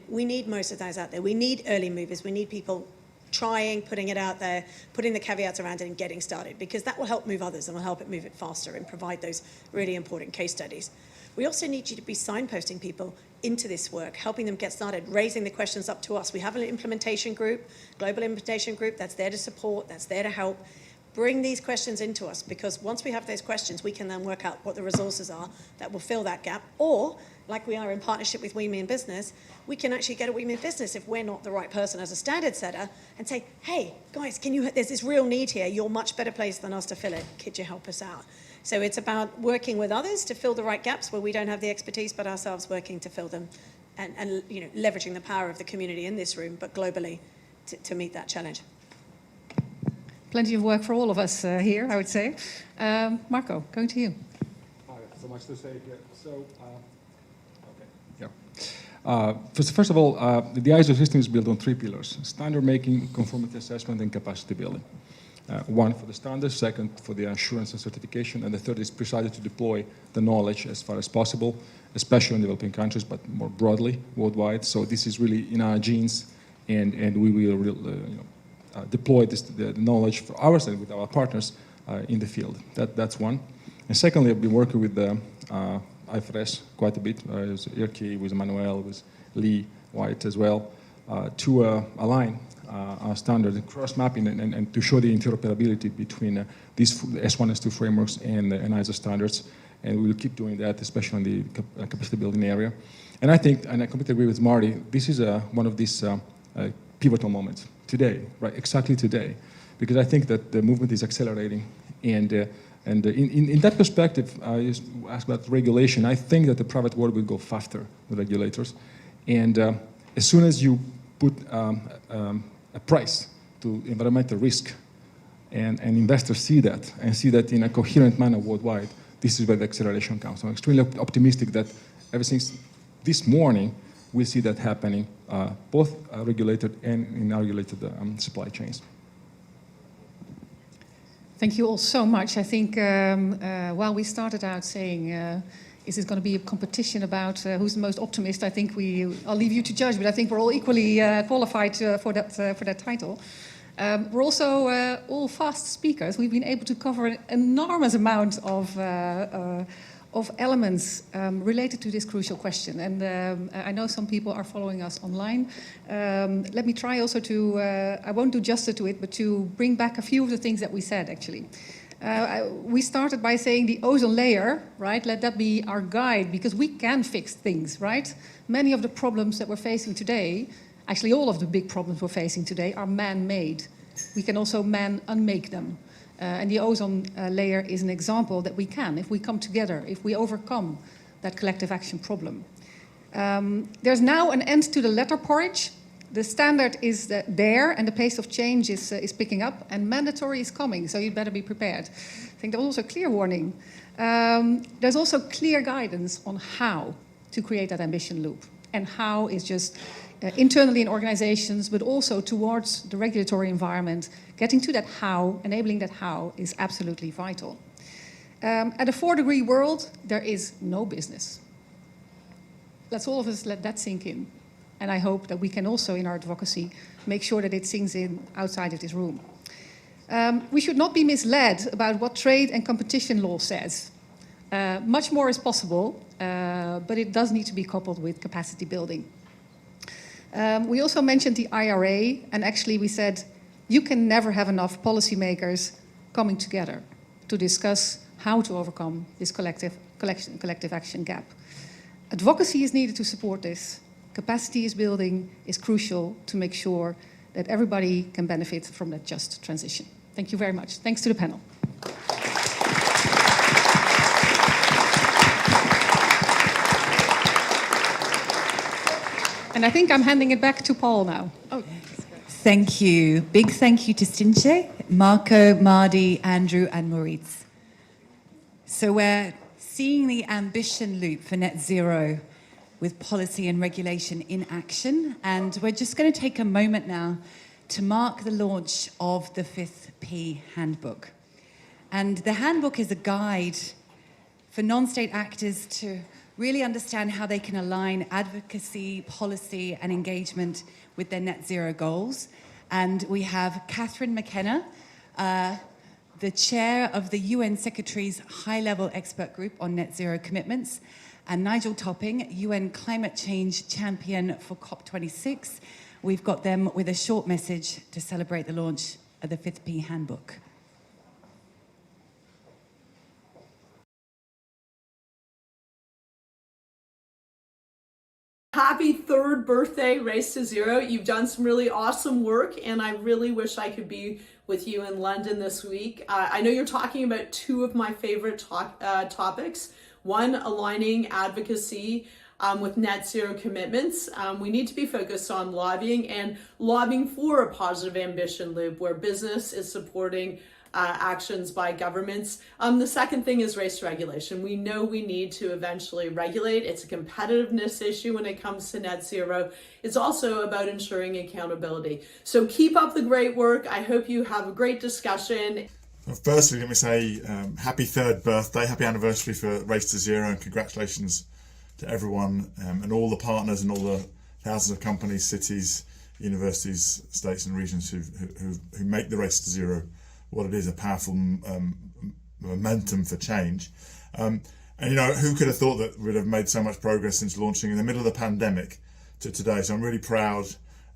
We need most of those out there. We need early movers. We need people trying, putting it out there, putting the caveats around it and getting started, because that will help move others and will help it move it faster and provide those really important case studies. We also need you to be signposting people into this work, helping them get started, raising the questions up to us. We have an implementation group, global implementation group, that's there to support, that's there to help. Bring these questions into us, because once we have those questions, we can then work out what the resources are that will fill that gap. Or, like we are in partnership with We Mean Business, we can actually get a We Mean Business if we're not the right person as a standard setter and say, hey, guys, there's this real need here. You're much better placed than us to fill it. Could you help us out? So it's about working with others to fill the right gaps where we don't have the expertise, but ourselves working to fill them and leveraging the power of the community in this room, but globally to meet that challenge. Plenty of work for all of us here, I would say. Marco, going to you. I have so much to say here. So, first of all, the ISO system is built on 3 pillars: standard making, conformity assessment, and capacity building. One for the standards, second for the assurance and certification, and the third is precisely to deploy the knowledge as far as possible, especially in developing countries, but more broadly worldwide. So this is really in our genes, and we will deploy the knowledge for ourselves with our partners in the field. That's one. And secondly, I've been working with the IFRS quite a bit, with Irki, with Manuel, with Lee White as well, to align our standard cross-mapping and to show the interoperability between these S1 S2 frameworks and ISO standards. And we will keep doing that, especially in the capacity building area. And I think, and I completely agree with Marty, this is one of these pivotal moments today, right? Exactly today, because I think that the movement is accelerating. And in that perspective, I asked about regulation. I think that the private world will go faster than regulators. And as soon as you put a price to environmental risk, and investors see that, and see that in a coherent manner worldwide, this is where the acceleration comes. So I'm extremely optimistic that ever since this morning, we'll see that happening, both regulated and in unregulated supply chains. Thank you all so much. I think while we started out saying, is this going to be a competition about who's the most optimist? I think I'll leave you to judge, but I think we're all equally qualified for that title. We're also all fast speakers. We've been able to cover an enormous amount of elements related to this crucial question. And I know some people are following us online. Let me try also to, I won't do justice to it, but to bring back a few of the things that we said, actually. We started by saying the ozone layer, right? Let that be our guide, because we can fix things, right? Many of the problems that we're facing today, actually all of the big problems we're facing today, are man-made. We can also man-unmake them. And the ozone layer is an example that we can, if we come together, if we overcome that collective action problem. There's now an end to the letter porridge. The standard is there, and the pace of change is picking up, and mandatory is coming, so you'd better be prepared. I think there was also a clear warning. There's also clear guidance on how to create that ambition loop, and how is just internally in organizations, but also towards the regulatory environment. Getting to that how, enabling that how, is absolutely vital. At a 4-degree world, there is no business. Let's all of us let that sink in. And I hope that we can also, in our advocacy, make sure that it sinks in outside of this room. We should not be misled about what trade and competition law says. Much more is possible, but it does need to be coupled with capacity building. We also mentioned the IRA, and actually we said, you can never have enough policymakers coming together to discuss how to overcome this collective action gap. Advocacy is needed to support this. Capacity is building is crucial to make sure that everybody can benefit from that just transition. Thank you very much. Thanks to the panel. And I think I'm handing it back to Paul now. Oh. Thank you. Big thank you to Stinche, Marco, Mardi, Andrew, and Maurice. So we're seeing the ambition loop for net zero with policy and regulation in action. And we're just going to take a moment now to mark the launch of the 5th P handbook. And the handbook is a guide for non-state actors to really understand how they can align advocacy, policy, and engagement with their net zero goals. And we have Catherine McKenna, the chair of the UN Secretary's high-level expert group on net zero commitments, and Nigel Topping, UN climate change champion for COP26. We've got them with a short message to celebrate the launch of the 5th P handbook. Happy 3rd birthday, Race to Zero. You've done some really awesome work, and I really wish I could be with you in London this week. I know you're talking about 2 of my favorite topics. One, aligning advocacy with net zero commitments. We need to be focused on lobbying and lobbying for a positive ambition loop where business is supporting actions by governments. The second thing is race regulation. We know we need to eventually regulate. It's a competitiveness issue when it comes to net zero. It's also about ensuring accountability. So keep up the great work. I hope you have a great discussion. Firstly, let me say happy third birthday, happy anniversary for Race to Zero, and congratulations to everyone and all the partners and all the thousands of companies, cities, universities, states and regions who make the Race to Zero what it is, a powerful momentum for change. And you know, who could have thought that we'd have made so much progress since launching in the middle of the pandemic to today? So I'm really proud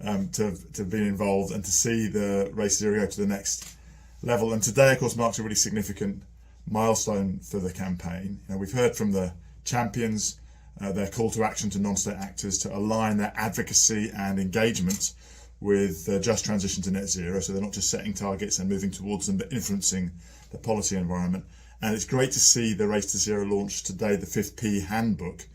to have been involved and to see the Race to Zero go to the next level. And today, of course, marks a really significant milestone for the campaign. You know, we've heard from the champions their call to action to non-state actors to align their advocacy and engagement with the just transition to net zero. So they're not just setting targets and moving towards them, but influencing the policy environment. And it's great to see the Race to Zero launch today, the 5th P handbook,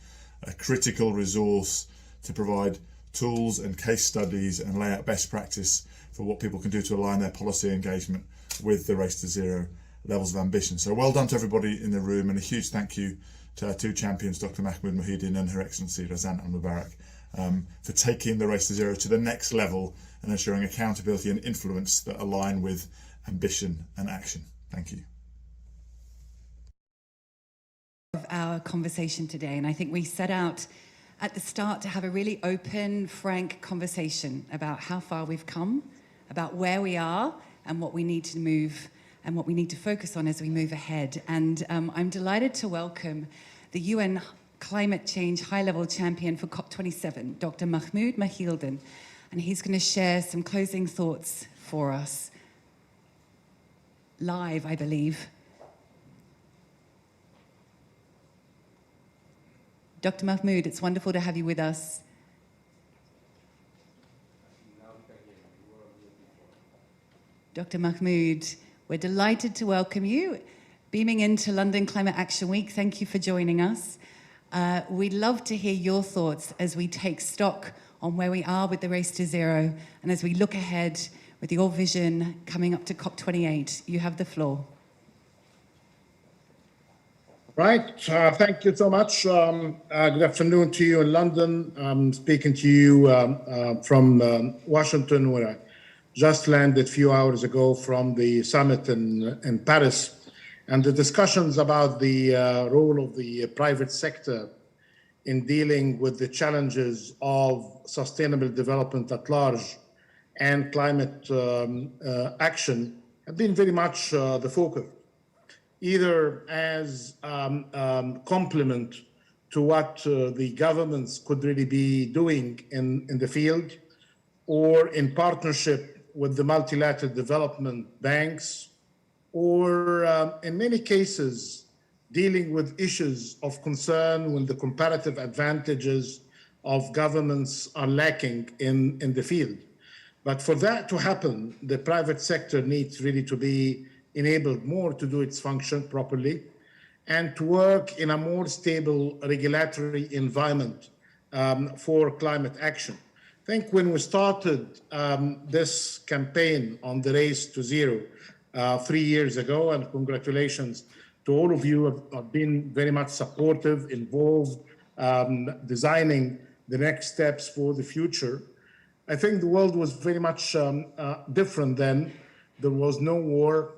a critical resource to provide tools and case studies and lay out best practice for what people can do to align their policy engagement with the Race to Zero levels of ambition. So well done to everybody in the room, and a huge thank you to our two champions, Dr. Mahmoud Mohideen and Her Excellency Razan Al Mubarak, for taking the Race to Zero to the next level and ensuring accountability and influence that align with ambition and action. Thank you. Of our conversation today, and I think we set out at the start to have a really open, frank conversation about how far we've come, about where we are, and what we need to move and what we need to focus on as we move ahead. And I'm delighted to welcome the UN Climate Change High-Level Champion for COP27, Dr. Mahmoud Mohideen, and he's going to share some closing thoughts for us. Live, I believe. Dr. Mahmoud, it's wonderful to have you with us. Dr. Mahmoud, we're delighted to welcome you, beaming into London Climate Action Week. Thank you for joining us. We'd love to hear your thoughts as we take stock on where we are with the Race to Zero and as we look ahead with your vision coming up to COP28. You have the floor. Right, thank you so much. Good afternoon to you in London. I'm speaking to you from Washington, where I just landed a few hours ago from the summit in Paris. And the discussions about the role of the private sector in dealing with the challenges of sustainable development at large and climate action have been very much the focus, either as complement to what the governments could really be doing in the field, or in partnership with the multilateral development banks, or in many cases, dealing with issues of concern when the comparative advantages of governments are lacking in the field. But for that to happen, the private sector needs really to be enabled more to do its function properly and to work in a more stable regulatory environment for climate action. I think when we started this campaign on the Race to Zero 3 years ago, and congratulations to all of you who have been very much supportive, involved, designing the next steps for the future. I think the world was very much different then. There was no war.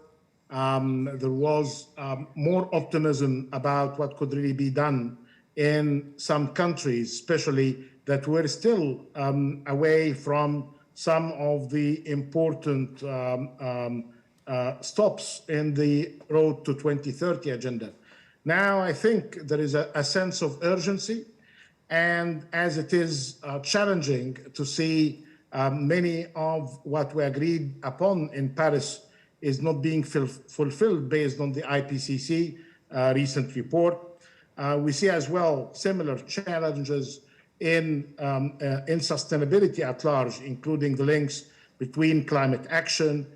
There was more optimism about what could really be done in some countries, especially that were still away from some of the important stops in the Road to 2030 agenda. Now, I think there is a sense of urgency, and as it is challenging to see many of what we agreed upon in Paris is not being fulfilled based on the IPCC recent report. We see as well similar challenges in sustainability at large, including the links between climate action,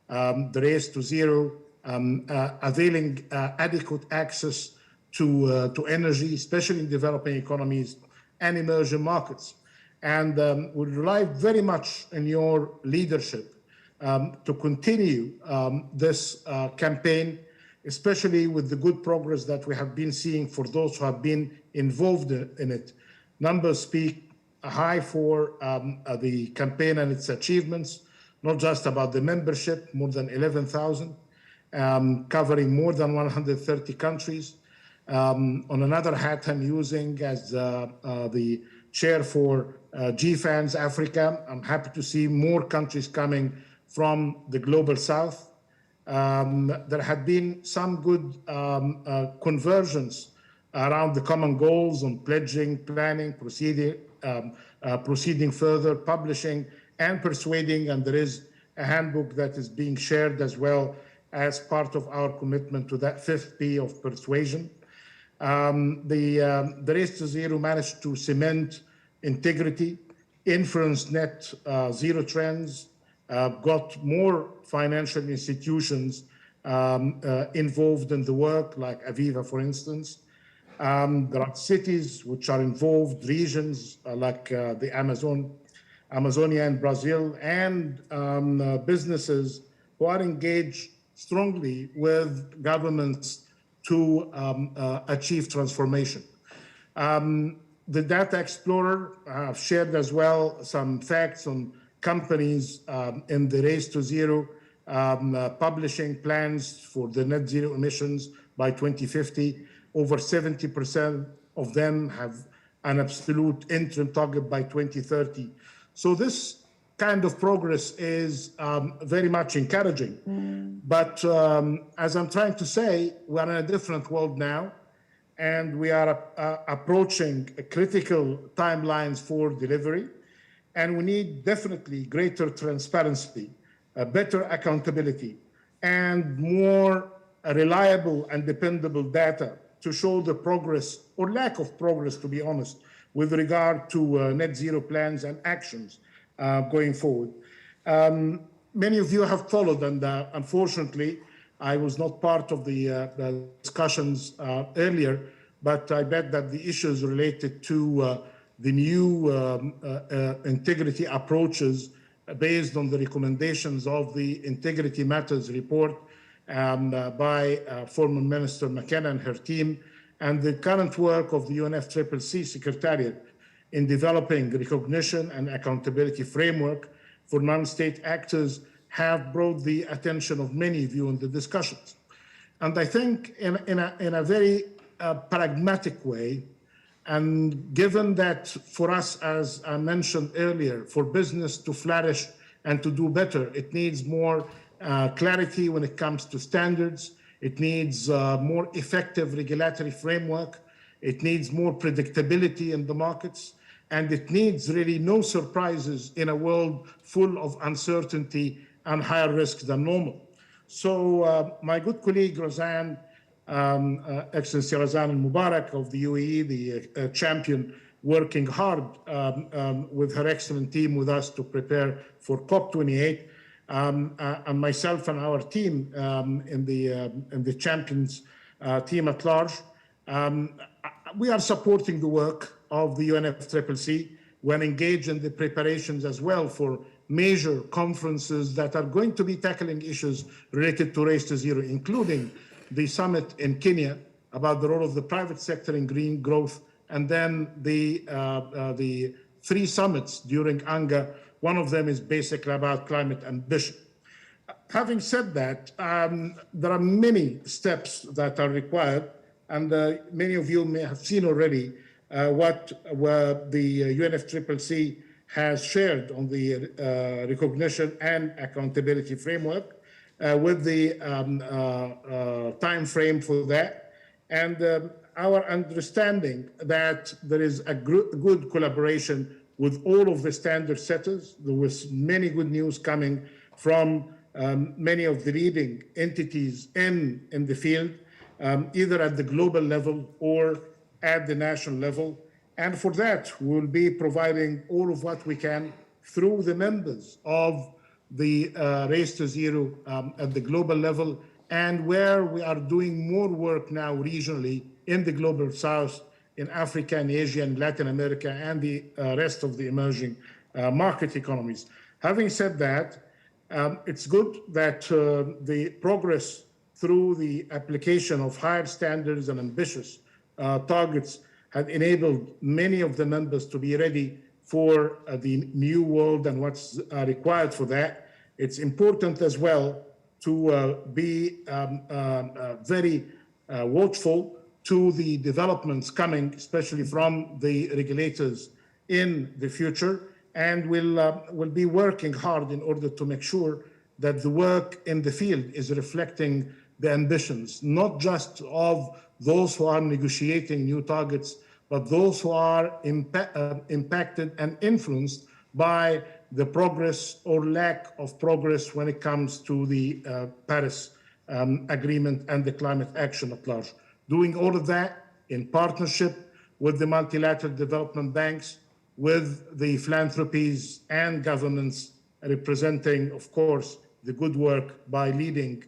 the Race to Zero, availing adequate access to energy, especially in developing economies and emerging markets. And we rely very much on your leadership to continue this campaign, especially with the good progress that we have been seeing for those who have been involved in it. Numbers speak high for the campaign and its achievements, not just about the membership, more than 11,000, covering more than 130 countries. On another hat I'm using as the chair for GFANZ Africa, I'm happy to see more countries coming from the global south. There had been some good convergence around the common goals on pledging, planning, proceeding further, publishing, and persuading, and there is a handbook that is being shared as well as part of our commitment to that 5th P of persuasion. The Race to Zero managed to cement integrity, influence net zero trends, got more financial institutions involved in the work, like Aviva, for instance. There are cities which are involved, regions like the Amazonia in Brazil, and businesses who are engaged strongly with governments to achieve transformation. The Data Explorer shared as well some facts on companies in the Race to Zero, publishing plans for the net zero emissions by 2050. Over 70% of them have an absolute interim target by 2030. So this kind of progress is very much encouraging. But as I'm trying to say, we're in a different world now, and we are approaching critical timelines for delivery. And we need definitely greater transparency, better accountability, and more reliable and dependable data to show the progress or lack of progress, to be honest, with regard to net zero plans and actions going forward. Many of you have followed, and unfortunately, I was not part of the discussions earlier, but I bet that the issues related to the new integrity approaches based on the recommendations of the Integrity Matters report by former Minister McKenna and her team, and the current work of the UNFCCC Secretariat in developing recognition and accountability framework for non-state actors have brought the attention of many of you in the discussions. And I think in a very pragmatic way, and given that for us, as I mentioned earlier, for business to flourish and to do better, it needs more clarity when it comes to standards. It needs more effective regulatory framework. It needs more predictability in the markets. And it needs really no surprises in a world full of uncertainty and higher risk than normal. So my good colleague, Razan, Excellency Razan Al-Mubarak of the UAE, the champion, working hard with her excellent team with us to prepare for COP28, and myself and our team in the champions team at large, we are supporting the work of the UNFCCC when engaged in the preparations as well for major conferences that are going to be tackling issues related to Race to Zero, including the summit in Kenya about the role of the private sector in green growth, and then the 3 summits during ANGA. One of them is basically about climate ambition. Having said that, there are many steps that are required, and many of you may have seen already what the UNFCCC has shared on the recognition and accountability framework with the time frame for that, and our understanding that there is a good collaboration with all of the standard setters. There was many good news coming from many of the leading entities in the field, either at the global level or at the national level. And for that, we'll be providing all of what we can through the members of the Race to Zero at the global level, and where we are doing more work now regionally in the global south, in Africa and Asia and Latin America and the rest of the emerging market economies. Having said that, It's good that the progress through the application of higher standards and ambitious targets have enabled many of the members to be ready for the new world and what's required for that. It's important as well to be very watchful to the developments coming, especially from the regulators in the future, and will be working hard in order to make sure that the work in the field is reflecting the ambitions, not just of those who are negotiating new targets, but those who are impacted and influenced by the progress or lack of progress when it comes to the Paris Agreement and the climate action at large. Doing all of that in partnership with the multilateral development banks, with the philanthropies and governments representing, of course, the good work by leading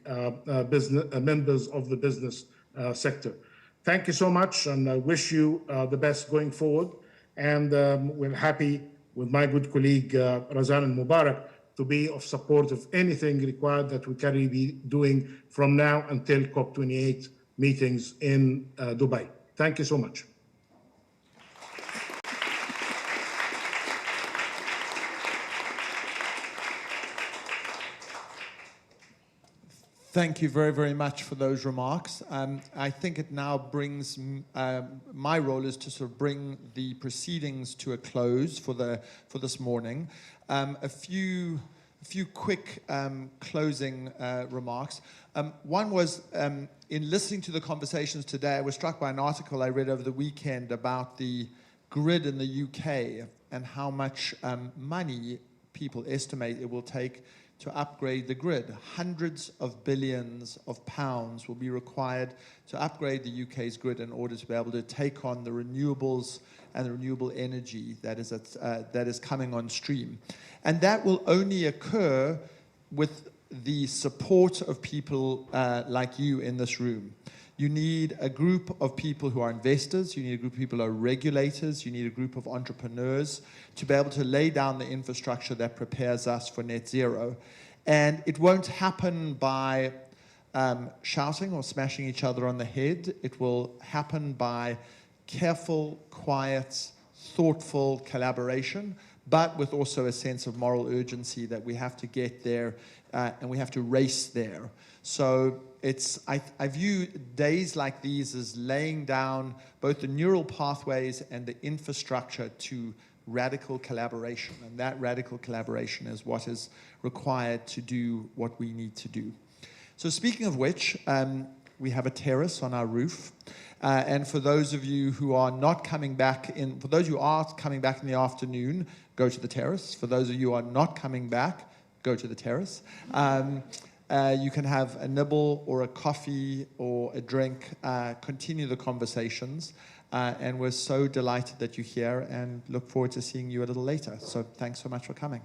members of the business sector. Thank you so much, and I wish you the best going forward. And we're happy with my good colleague Razan and Mubarak to be of support of anything required that we can be doing from now until COP28 meetings in Dubai. Thank you so much. Thank you very, very much for those remarks. I think it now brings, my role is to sort of bring the proceedings to a close for this morning. A few quick closing remarks. One was, in listening to the conversations today, I was struck by an article I read over the weekend about the grid in the UK and how much money people estimate it will take to upgrade the grid. Hundreds of billions of pounds will be required to upgrade the UK's grid in order to be able to take on the renewables and the renewable energy that is coming on stream. And that will only occur with the support of people like you in this room. You need a group of people who are investors, you need a group of people who are regulators, you need a group of entrepreneurs to be able to lay down the infrastructure that prepares us for net zero. And it won't happen by shouting or smashing each other on the head. It will happen by careful, quiet, thoughtful collaboration, but with also a sense of moral urgency that we have to get there and we have to race there. So I view days like these as laying down both the neural pathways and the infrastructure to radical collaboration. And that radical collaboration is what is required to do what we need to do. So speaking of which, we have a terrace on our roof. And for those of you who are not coming back in, for those who are coming back in the afternoon, go to the terrace. For those of you who are not coming back, go to the terrace. You can have a nibble or a coffee or a drink, continue the conversations. And we're so delighted that you're here and look forward to seeing you a little later. So thanks so much for coming.